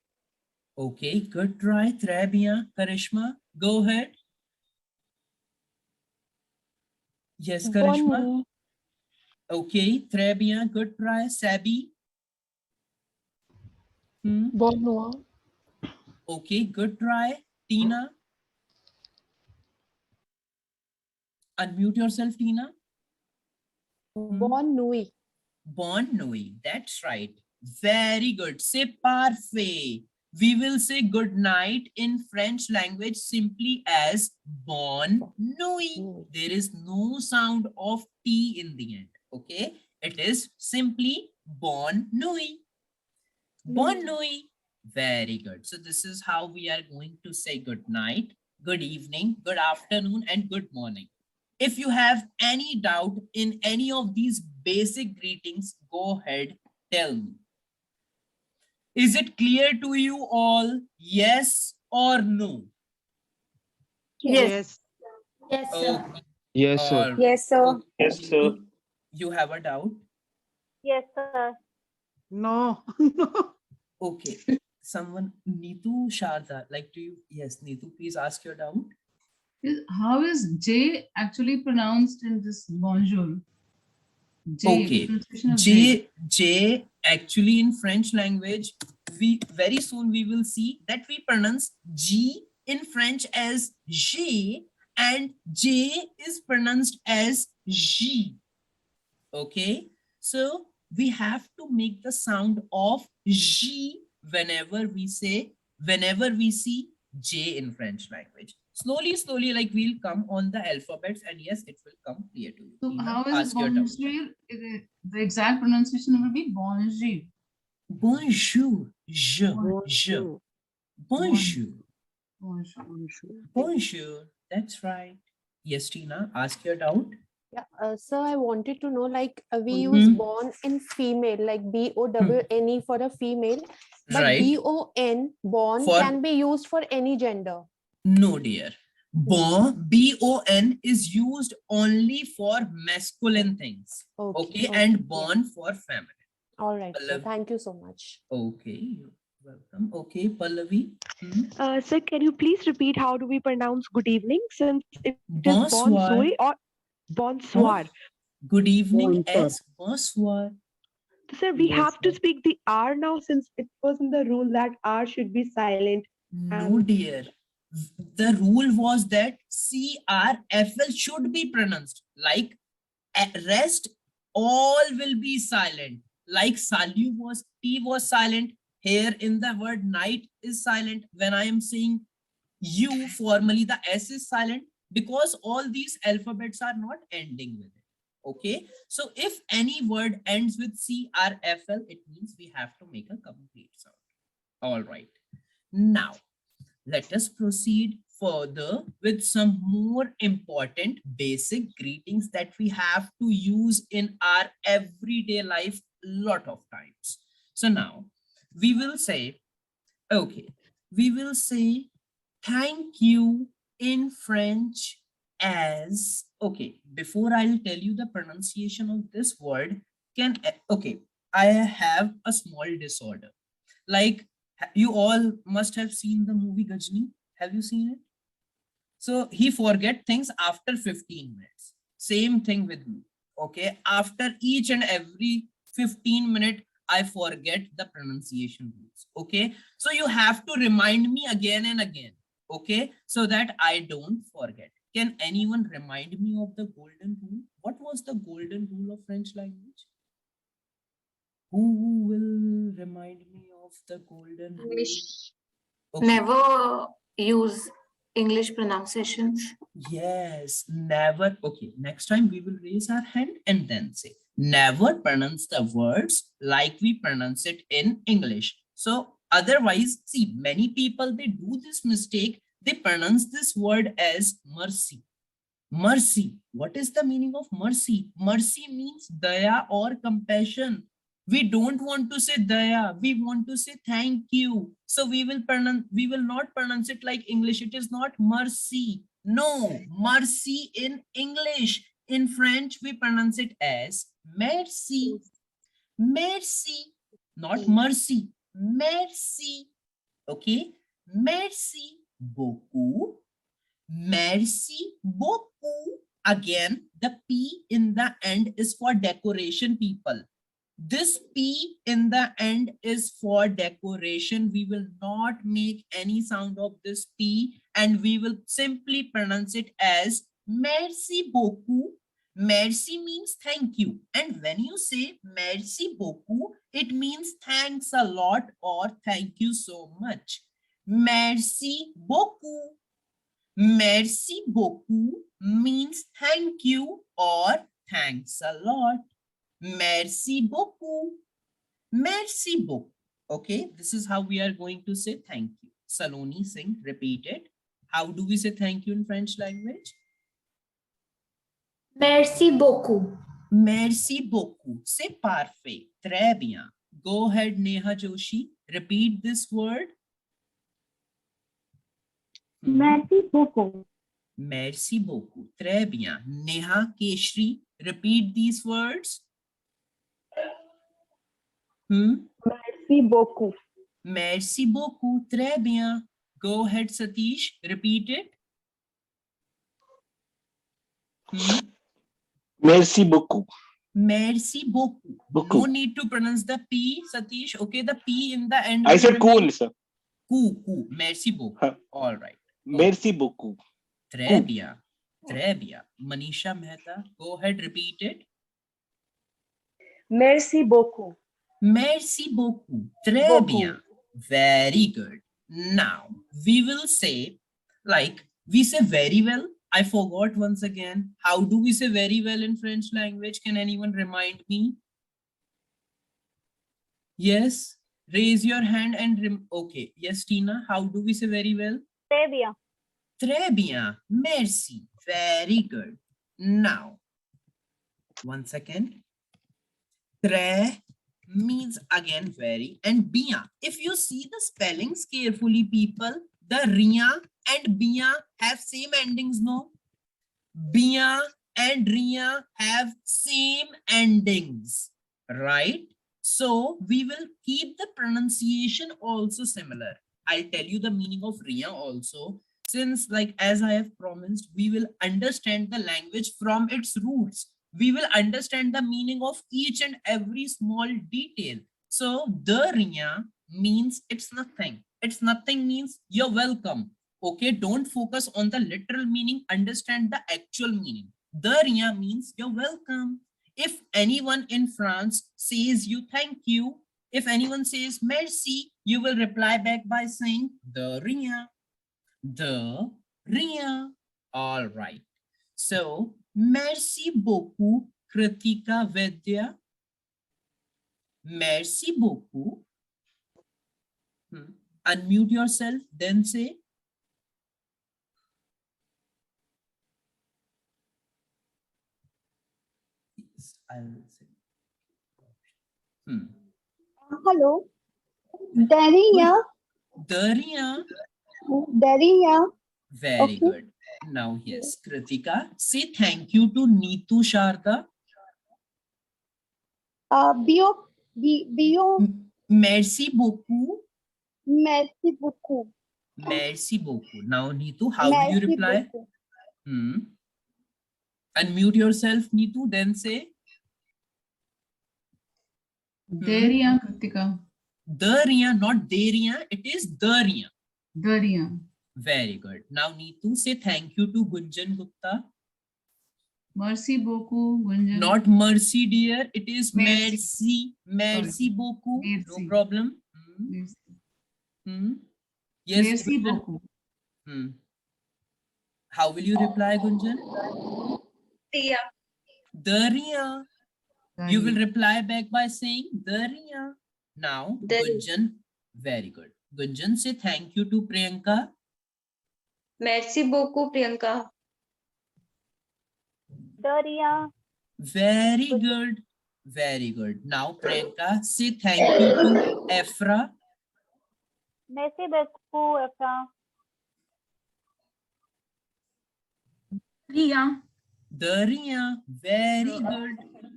Okay, good try. Très bien. Karishma, go ahead. Yes, Karishma. Bonne nuit. Okay, très bien. Good try. Sabi. Bonne nuit. Okay, good try. Tina. Unmute yourself, Tina. Bonne nuit. Bonne nuit. That's right. Very good. Say parfait. We will say good night in French language simply as bonne nuit. There is no sound of T in the end. Okay. It is simply bonne nuit. Bonne nuit. Very good. So this is how we are going to say good night, good evening, good afternoon, and good morning. If you have any doubt in any of these basic greetings, go ahead, tell me. Is it clear to you all? Yes or no? Yes. Yes, sir. Okay. Yes, sir. Yes, sir. Yes, sir. You have a doubt? Yes, sir. No. No. Okay. Someone, Neetu Sharda, like do you? Yes, Neetu, please ask your doubt. How is J actually pronounced in this bonjour? J, Okay. pronunciation of J. J actually in French language, we very soon we will see that we pronounce G in French as J and J is pronounced as J. Okay. So we have to make the sound of J whenever we see J in French language. Slowly, like we'll come on the alphabets and yes, it will come clear to you. So Tina, how is ask your doubt. bonjour? The exact pronunciation will be bonjour. Bonjour. Je. Bonjour. Bonjour. That's right. Yes, Tina, ask your doubt. Yeah, sir, I wanted to know, like, we use born in female, like B-O-N-N-E for a female, but Right. B-O-N, born, For- can be used for any gender. No, dear. Bon, B-O-N is used only for masculine things. Okay. And born for feminine. All right, sir. Pallavi. Thank you so much. Okay. You're welcome. Okay, Pallavi. Sir, can you please repeat how do we pronounce good evening since it is Bonsoir. bonsoir or bonsoir? Good evening as bonsoir. Sir, we have to speak the R now since it was in the rule that R should be silent. No, dear. The rule was that CRFL should be pronounced. Like rest, all will be silent. Like T was silent. Here in the word night is silent. When I am saying you, formally the S is silent. because all these alphabets are not ending with it. Okay, so if any word ends with CRFL, it means we have to make a complete sound. All right, now let us proceed further with some more important basic greetings that we have to use in our everyday life lot of times. So now we will say, okay, we will say thank you in French as, okay, before I'll tell you the pronunciation of this word, okay, I have a small disorder. Like, you all must have seen the movie Gajni. Have you seen it? So he forget things after 15 minutes. Same thing with me. Okay, after each and every 15 minutes, I forget the pronunciation rules. Okay, so you have to remind me again and again. Okay, so that I don't forget. Can anyone remind me of the golden rule? What was the golden rule of French language? Who will remind me of the golden rule? English. Okay. Never use English pronunciations. Yes, never. Okay, next time we will raise our hand and then say, never pronounce the words like we pronounce it in English. So otherwise, see, many people, they do this mistake. They pronounce this word as mercy. Mercy. What is the meaning of mercy? Mercy means daya or compassion. We don't want to say daya. We want to say thank you. So we will not pronounce it like English. It is not mercy. No, mercy in English. In French, we pronounce it as merci. Merci. Not mercy. Merci. Okay. Merci beaucoup. Merci beaucoup. Again, the P in the end is for decoration, people. This P in the end is for decoration. We will not make any sound of this P and we will simply pronounce it as merci beaucoup. Merci means thank you. And when you say merci beaucoup, it means thanks a lot or thank you so much. Merci beaucoup. Merci beaucoup means thank you or thanks a lot. Merci beaucoup. Merci beaucoup. Okay, this is how we are going to say thank you. Saloni Singh, repeat it. How do we say thank you in French language? Merci beaucoup. Merci beaucoup. C'est parfait. Très bien. Go ahead, Neha Joshi. Repeat this word. Merci beaucoup. Merci beaucoup. Très bien. Neha Keshri, repeat these words. Merci beaucoup. Merci beaucoup. Très bien. Go ahead, Satish. Repeat it. Merci beaucoup. Merci beaucoup. No need to pronounce the P, Satish. Okay, the P in the end. I said cool, sir. Cool. Merci beaucoup. All right. Merci beaucoup. Très bien. Très bien. Manisha Mehta, go ahead, repeat it. Merci beaucoup. Merci beaucoup. Très bien. Very good. Now, we will say, like, we say very well. I forgot once again. How do we say very well in French language? Can anyone remind me? Yes. Raise your hand and okay. Yes, Tina. How do we say very well? Très bien. Très bien. Merci. Very good. Now, one second. Très means again very and bien. If you see the spellings carefully, people, the rien and bien have same endings, no? Bien and rien have same endings, right? So we will keep the pronunciation also similar. I'll tell you the meaning of rien also. Since, like, as I have promised, we will understand the language from its roots. We will understand the meaning of each and every small detail. So the rien means it's nothing. It's nothing means you're welcome. Okay, don't focus on the literal meaning, understand the actual meaning. The rien means you're welcome. If anyone in France says you thank you, if anyone says merci, you will reply back by saying the rien. The rien. All right. So, merci beaucoup, Kritika Vedya. Merci beaucoup. Unmute yourself, then say. Yes, I'll say. Hello. Dariya. Dariya. Dariya. Very good. Now, yes, Kritika, say thank you to Neetu Sharda. Bio. Merci beaucoup. Merci beaucoup. Merci beaucoup. Now, Neetu, how will you reply? Unmute yourself, Neetu, then say. Dariya, Kritika. Dariya, not Dariya. It is Dariya. Dariya. Very good. Now, Neetu, say thank you to Gunjan Gupta. Merci beaucoup, Gunjan. Not mercy, dear. It is merci. Merci beaucoup. Merci. No problem. Merci. Yes. Merci beaucoup. How will you reply, Gunjan? Dariya. Dariya. You will reply back by saying Dariya. Now, Gunjan. Very good. Gunjan, say thank you to Priyanka. Merci beaucoup, Priyanka. Dariya. Very good. Very good. Now, Priyanka, say thank you to Efra. Merci beaucoup, Efra. Riya. Dariya. Very good.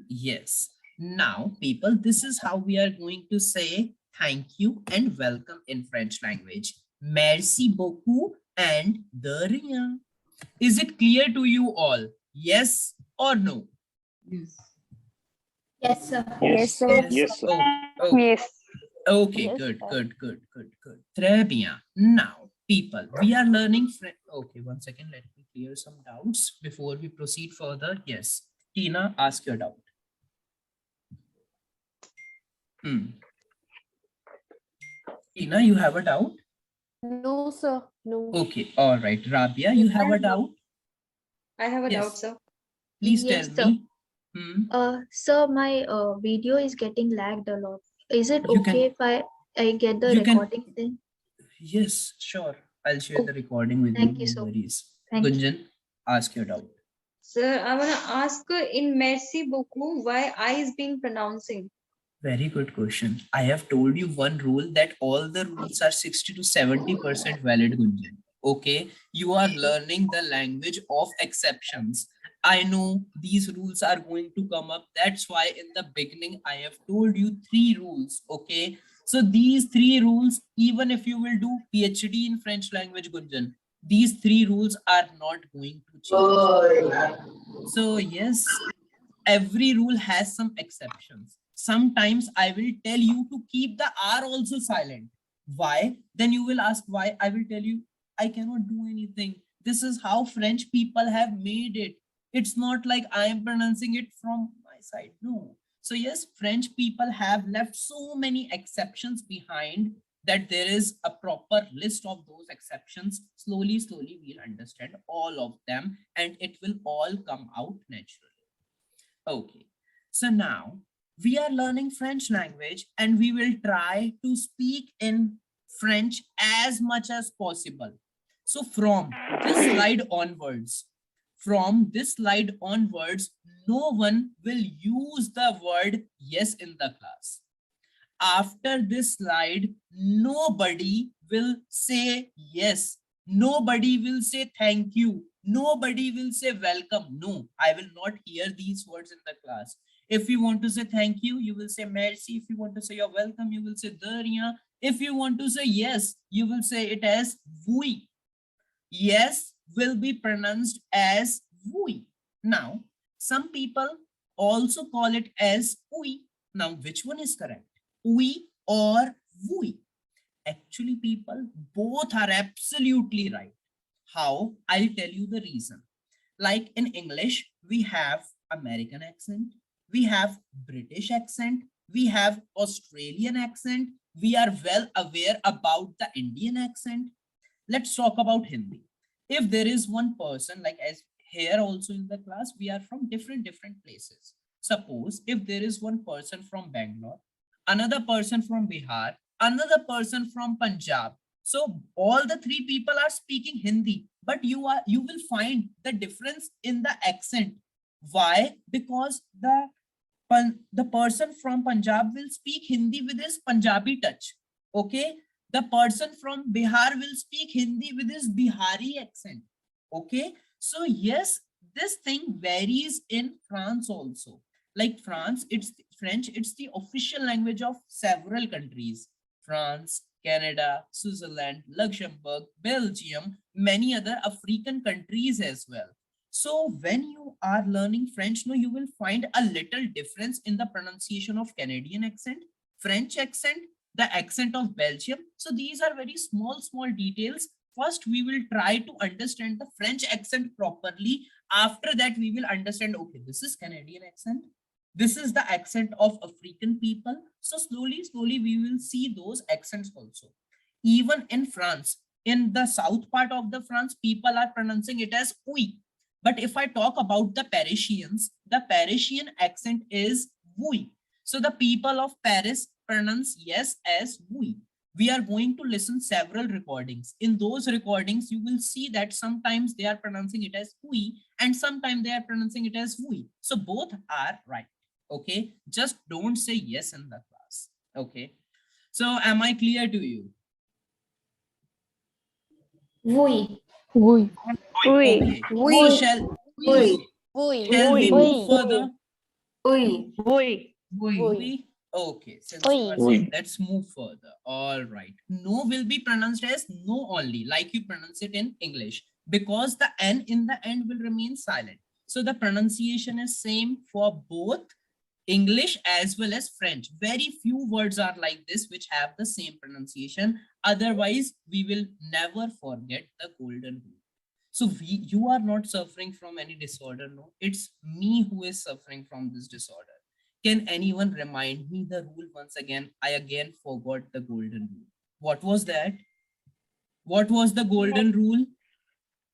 Yes. Now, people, this is how we are going to say thank you and welcome in French language. Merci beaucoup and Dariya. Is it clear to you all? Yes or no? Yes. Yes, sir. Yes, sir. Yes, sir. Yes. Okay, Yes, good. sir. Good. Très bien. Now, people, we are learning French. Okay, 1 second. Let me clear some doubts before we proceed further. Yes. Tina, ask your doubt. Tina, you have a doubt? No, sir. No. Okay. All right. Rabia, you have a doubt? I have a Yes. doubt, sir. Please Yes, tell me. Sir, my video is getting lagged a lot. Is it You okay if I get the you can- recording then? Yes, sure. I'll share the recording with Thank you. you, No sir. worries. Thank you. Gunjan, ask your doubt. Sir, I want to ask in merci beaucoup why I is being pronouncing. Very good question. I have told you one rule that all the rules are 60 to 70% valid, Gunjan. Okay, you are learning the language of exceptions. I know these rules are going to come up. That's why in the beginning I have told you 3 rules. Okay, so these 3 rules, even if you will do PhD in French language, Gunjan, these 3 rules are not going to change. So yes, every rule has some exceptions. Sometimes I will tell you to keep the R also silent. Why? Then you will ask why. I will tell you, I cannot do anything. This is how French people have made it. It's not like I am pronouncing it from my side. No. So yes, French people have left so many exceptions behind that there is a proper list of those exceptions. Slowly, we'll understand all of them and it will all come out naturally. Okay, so now we are learning French language and we will try to speak in French as much as possible. So from this slide onwards, no one will use the word yes in the class. After this slide, nobody will say yes. Nobody will say thank you. Nobody will say welcome. No, I will not hear these words in the class. If you want to say thank you, you will say merci. If you want to say you're welcome, you will say de rien. If you want to say yes, you will say it as oui. Yes will be pronounced as oui. Now, some people also call it as oui. Now, which one is correct? Oui or oui? Actually, people, both are absolutely right. How? I'll tell you the reason. Like in English, we have American accent, we have British accent, we have Australian accent, we are well aware about the Indian accent. Let's talk about Hindi. if there is one person, like as here also in the class, we are from different places. Suppose if there is one person from Bangalore, another person from Bihar, another person from Punjab. So all the three people are speaking Hindi, but you will find the difference in the accent. Why? Because the person from Punjab will speak Hindi with his Punjabi touch. Okay. The person from Bihar will speak Hindi with his Bihari accent. Okay. So yes, this thing varies in France also. Like France, it's French, it's the official language of several countries. France, Canada, Switzerland, Luxembourg, Belgium, many other African countries as well. So when you are learning French, no, you will find a little difference in the pronunciation of Canadian accent, French accent, the accent of Belgium. So these are very small details. First, we will try to understand the French accent properly. After that, we will understand, okay, this is Canadian accent. This is the accent of African people. So slowly, we will see those accents also. Even in France, in the south part of the France, people are pronouncing it as oui. But if I talk about the Parisians, the Parisian accent is oui. So the people of Paris pronounce yes as oui. We are going to listen several recordings. In those recordings, you will see that sometimes they are pronouncing it as oui and sometimes they are pronouncing it as oui. So both are right. Okay, just don't say yes in the class. Okay, so am I clear to you? Oui. Oui. Okay. So shall we move further? Okay, since you are saying, let's move further. All right. No will be pronounced as no only, like you pronounce it in English, because the N in the end will remain silent. So the pronunciation is same for both English as well as French. Very few words are like this which have the same pronunciation. Otherwise, we will never forget the golden rule. So you are not suffering from any disorder, no. It's me who is suffering from this disorder. Can anyone remind me the rule once again? I again forgot the golden rule. What was that? What was the golden rule?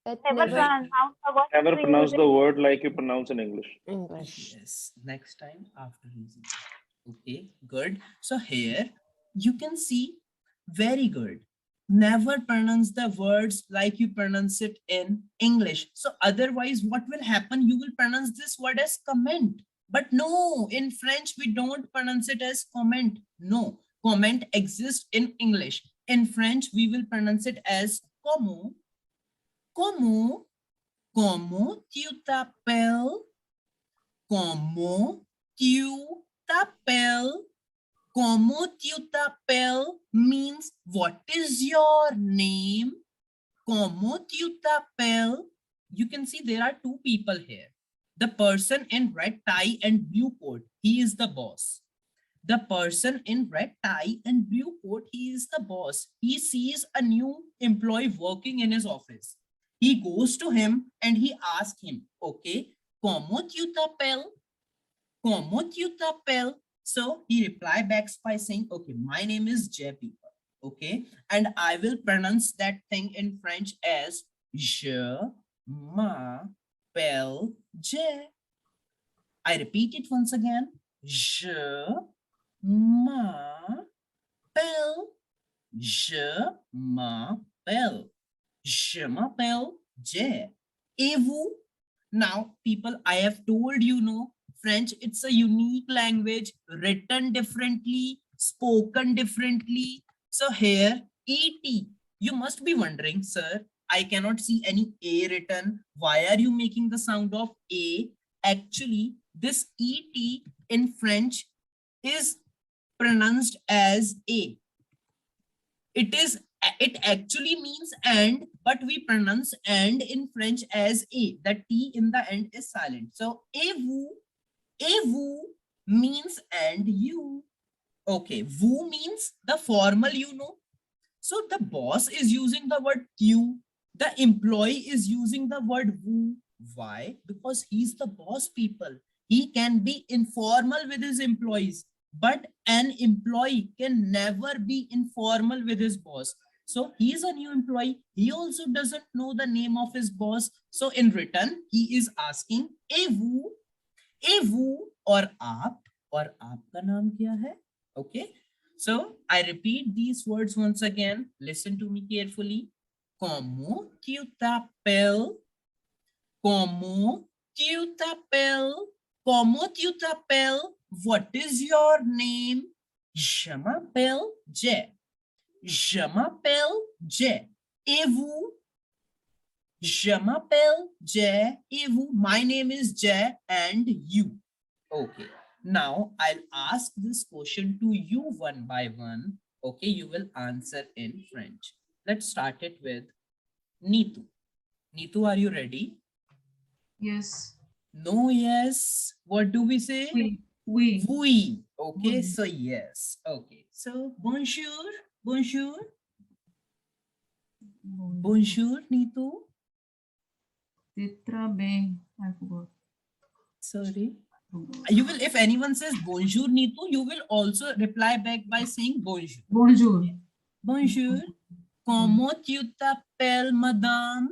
Never pronounce the word like you pronounce in English. Yes, next time after reason. Okay, good. So here you can see, very good. Never pronounce the words like you pronounce it in English. So otherwise what will happen? You will pronounce this word as comment. But no, in French, we don't pronounce it as comment. No, comment exists in English. In French, we will pronounce it as comment. Comment? Comment tu t'appelles? Comment tu t'appelles? Comment tu t'appelles means what is your name? Comment tu t'appelles? You can see there are two people here. The person in red tie and blue coat, he is the boss. The person in red tie and blue coat, he is the boss. He sees a new employee working in his office. He goes to him and he asks him, okay, comment tu t'appelles? Comment tu t'appelles? So he replied back by saying, okay, my name is Jay people. Okay, and I will pronounce that thing in French as je m'appelle Jay. I repeat it once again. Je m'appelle. Je m'appelle. Je m'appelle Jay. Et vous? Now, people, I have told you, no, French, it's a unique language, written differently, spoken differently. So here, ET, you must be wondering, sir, I cannot see any A written. Why are you making the sound of A? Actually, this ET in French is pronounced as A. It actually means and, but we pronounce and in French as A. The T in the end is silent. So et vous means and you. Okay, vous means the formal, you know. So the boss is using the word tu. The employee is using the word vous. Why? Because he's the boss, people. He can be informal with his employees, but an employee can never be informal with his boss. So he is a new employee. He also doesn't know the name of his boss. So in return, he is asking, Evu or aapka naam kya hai? Okay. So I repeat these words once again. Listen to me carefully. Como tu t'appelles? Como tu t'appelles? Como tu t'appelles? What is your name? Je m'appelle Jay. Je m'appelle Jay. Et vous? Je m'appelle Jay. Et vous? My name is Jay and you. Okay. Now I'll ask this question to you one by one. Okay, you will answer in French. Let's start it with Neetu. Neetu, are you ready? Yes. No, yes. What do we say? Oui. Oui. Okay, Oui. so yes. Okay, so bonjour. Bonjour. Bonjour, Neetu. Tetra bem. I forgot. Sorry. You will, if anyone says bonjour, Neetu, you will also reply back by saying bonjour. Bonjour. Bonjour. Comment tu t'appelles, madame?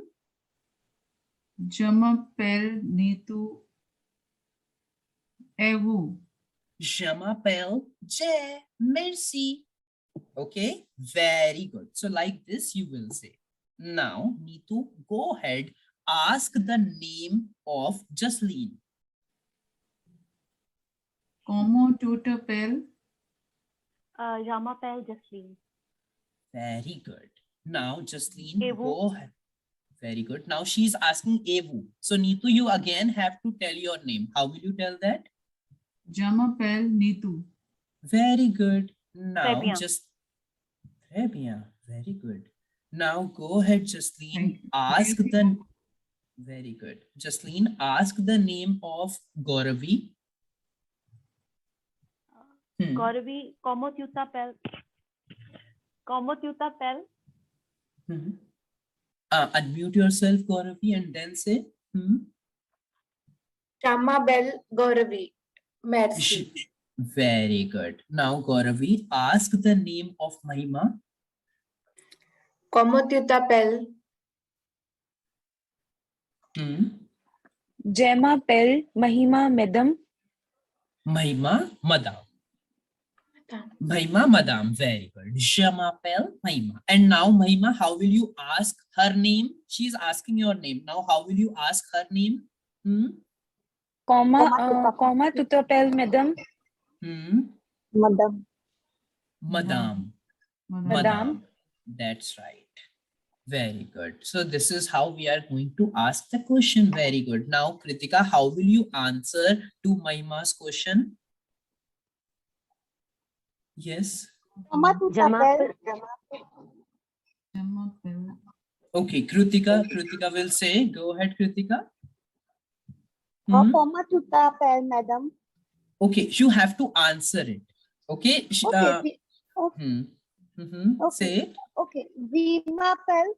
Je m'appelle Neetu. Et vous? Je m'appelle Jay. Merci. Okay, very good. So like this, you will say. Now, Neetu, go ahead. Ask the name of Jasleen. Comment tu t'appelles? Je m'appelle Jasleen. Very good. Now, Jasleen, Evu. go ahead. Very good. Now she's asking Evu. So Neetu, you again have to tell your name. How will you tell that? Je m'appelle Neetu. Very good. Now bien. just très bien. Very good. Now go ahead, Jasleen. Ask the very good. Jasleen, ask the name of Gauravi. Gauravi, comment tu t'appelles? Comment tu t'appelles? Unmute yourself, Gauravi, and then say. Je m'appelle Gauravi. Merci. Very good. Now, Gauravi, ask the name of Mahima. Comment tu t'appelles? Je m'appelle Mahima Madam. Mahima Madam. Mahima Madam. Very good. Je m'appelle Mahima. And now, Mahima, how will you ask her name? She's asking your name. Now, how will you ask her name? Comment tu t'appelles Madam? Madam. Madam. Madam. That's right. Very good. So this is how we are going to ask the question. Very good. Now, Kritika, how will you answer to Mahima's question? Yes. Comment tu t'appelles? Okay, Kritika will say. Go ahead, Kritika. Comment tu t'appelles, madame? Okay, you have to answer it. Okay. Okay. Say it. Okay. Je m'appelle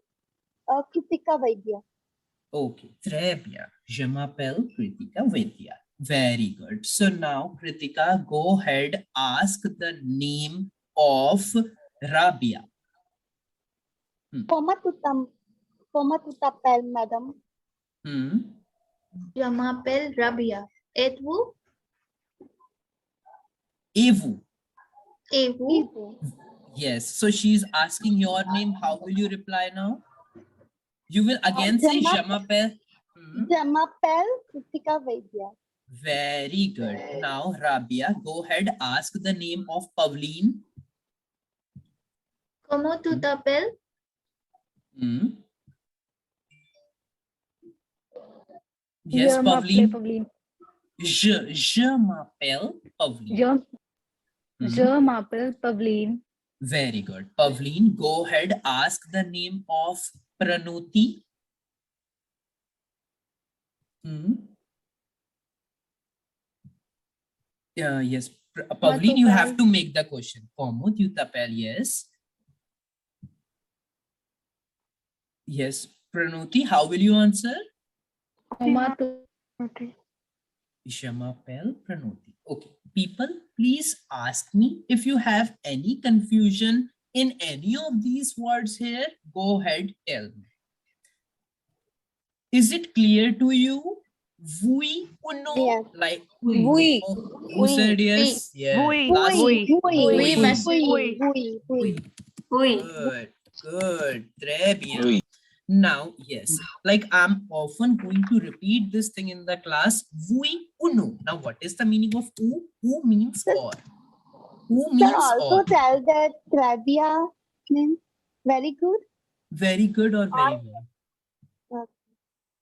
Kritika Vaidya. Okay, très bien. Je m'appelle Kritika Vaidya. Very good. So now, Kritika, go ahead, ask the name of Rabia. Comment tu t'appelles, madame? Je m'appelle Rabia. Et vous? Evu. Evu. Yes. So she's asking your name. How will you reply now? You will again say Je m'appelle. Je m'appelle Kritika Vaidya. Very good. Now, Rabia, go ahead, ask the name of Pavleen. Comment tu t'appelles? Yes, Pavleen. Pavleen. Je m'appelle Pavleen. Je m'appelle Pavleen. Very good. Pavleen, go ahead, ask the name of Pranuti. Yes, Pavleen, you have to make the question. Comment tu t'appelles? Yes. Yes, Pranuti, how will you answer? Je m'appelle Pranuti. Okay, people, please ask me if you have any confusion in any of these words here, go ahead, tell me. Is it clear to you? Oui or no? Yes. Like Oui. who said yes? Yeah. Oui. Last Oui. Oui, monsieur. Oui. Good. Good. Très bien. Oui. Now, yes, like I'm often going to repeat this thing in the class. Oui or no. Now, what is the meaning of ou? Ou means or. Who Sir, means also or. tell that trivia means very good. Very good or very well.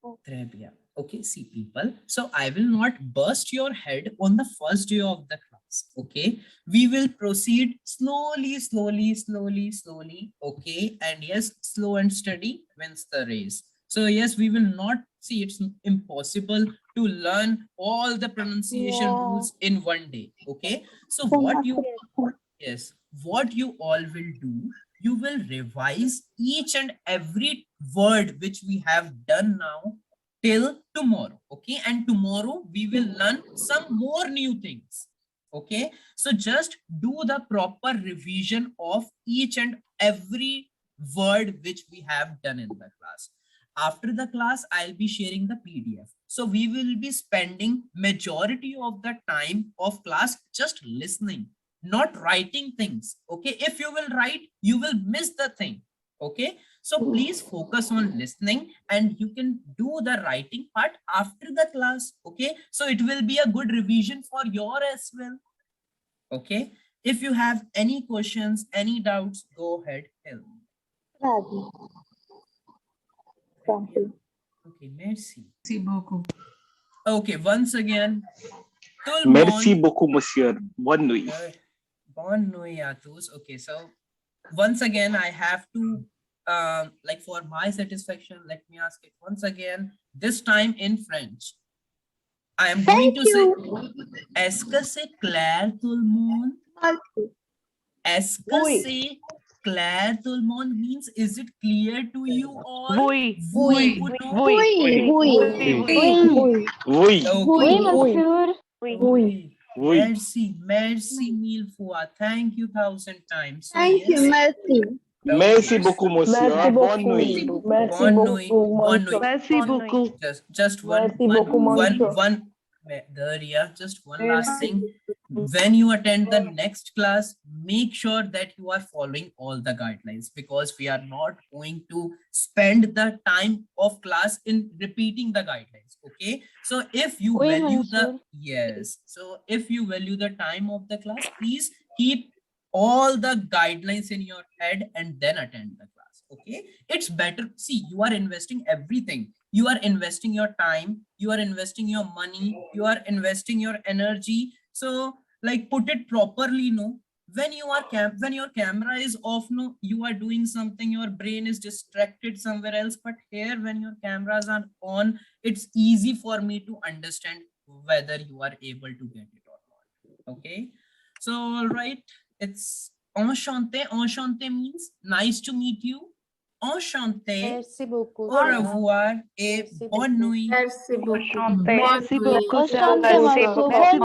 Uh, Très bien. Okay, see people. So I will not burst your head on the first day of the class. Okay, we will proceed slowly, slowly, slowly, slowly. Okay, and yes, slow and steady wins the race. So yes, we will not see it's impossible to learn all the pronunciation Yeah. rules in one day. Okay, so So what much you of- yes, what you all will do, you will revise each and every word which we have done now till tomorrow. Okay, and tomorrow we will learn some more new things. Okay, so just do the proper revision of each and every word which we have done in the class. After the class, I'll be sharing the PDF. So we will be spending majority of the time of class just listening, not writing things. Okay, if you will write, you will miss the thing. Okay, so please focus on listening, and you can do the writing part after the class. Okay, so it will be a good revision for your as well. Okay, if you have any questions, any doubts, go ahead, tell me. Ravi. Thank you. Okay, merci. Merci beaucoup. Okay, once again, tout le Merci monde. beaucoup, monsieur. Bonne nuit. Bonne nuit à tous. Okay, so once again, I have to, like for my satisfaction, let me ask it once again, this time in French. I am going to say, est-ce que c'est clair tout le monde? Est-ce que c'est clair tout le monde means, is it clear to you all? Oui. Oui. Oui. Oui. Oui. Merci, merci mille fois. Thank you 1,000 times. So Thank you, yes. merci. Merci beaucoup, monsieur. Merci Bonne beaucoup. nuit. Merci Bonne nuit. beaucoup, Bonne nuit. Merci beaucoup. Just Merci beaucoup, monsieur. Daria, just one last thing. When you attend the next class, make sure that you are following all the guidelines, because we are not going to spend the time of class in repeating the guidelines. Okay, so if you value the so if you value the time of the class, please keep all the guidelines in your head and then attend the class. Okay, it's better. See, you are investing everything. You are investing your time, you are investing your money, you are investing your energy. So like, put it properly. No, when you are when your camera is off, no, you are doing something, your brain is distracted somewhere else. But here, when your cameras are on, it's easy for me to understand whether you are able to get it or not. Okay, so all right, it's enchanté. Enchanté means nice to meet you. Enchanté. Merci beaucoup. Au revoir et bonne nuit. Merci beaucoup. Merci beaucoup, sir. Enchanté, Merci Marco. beaucoup.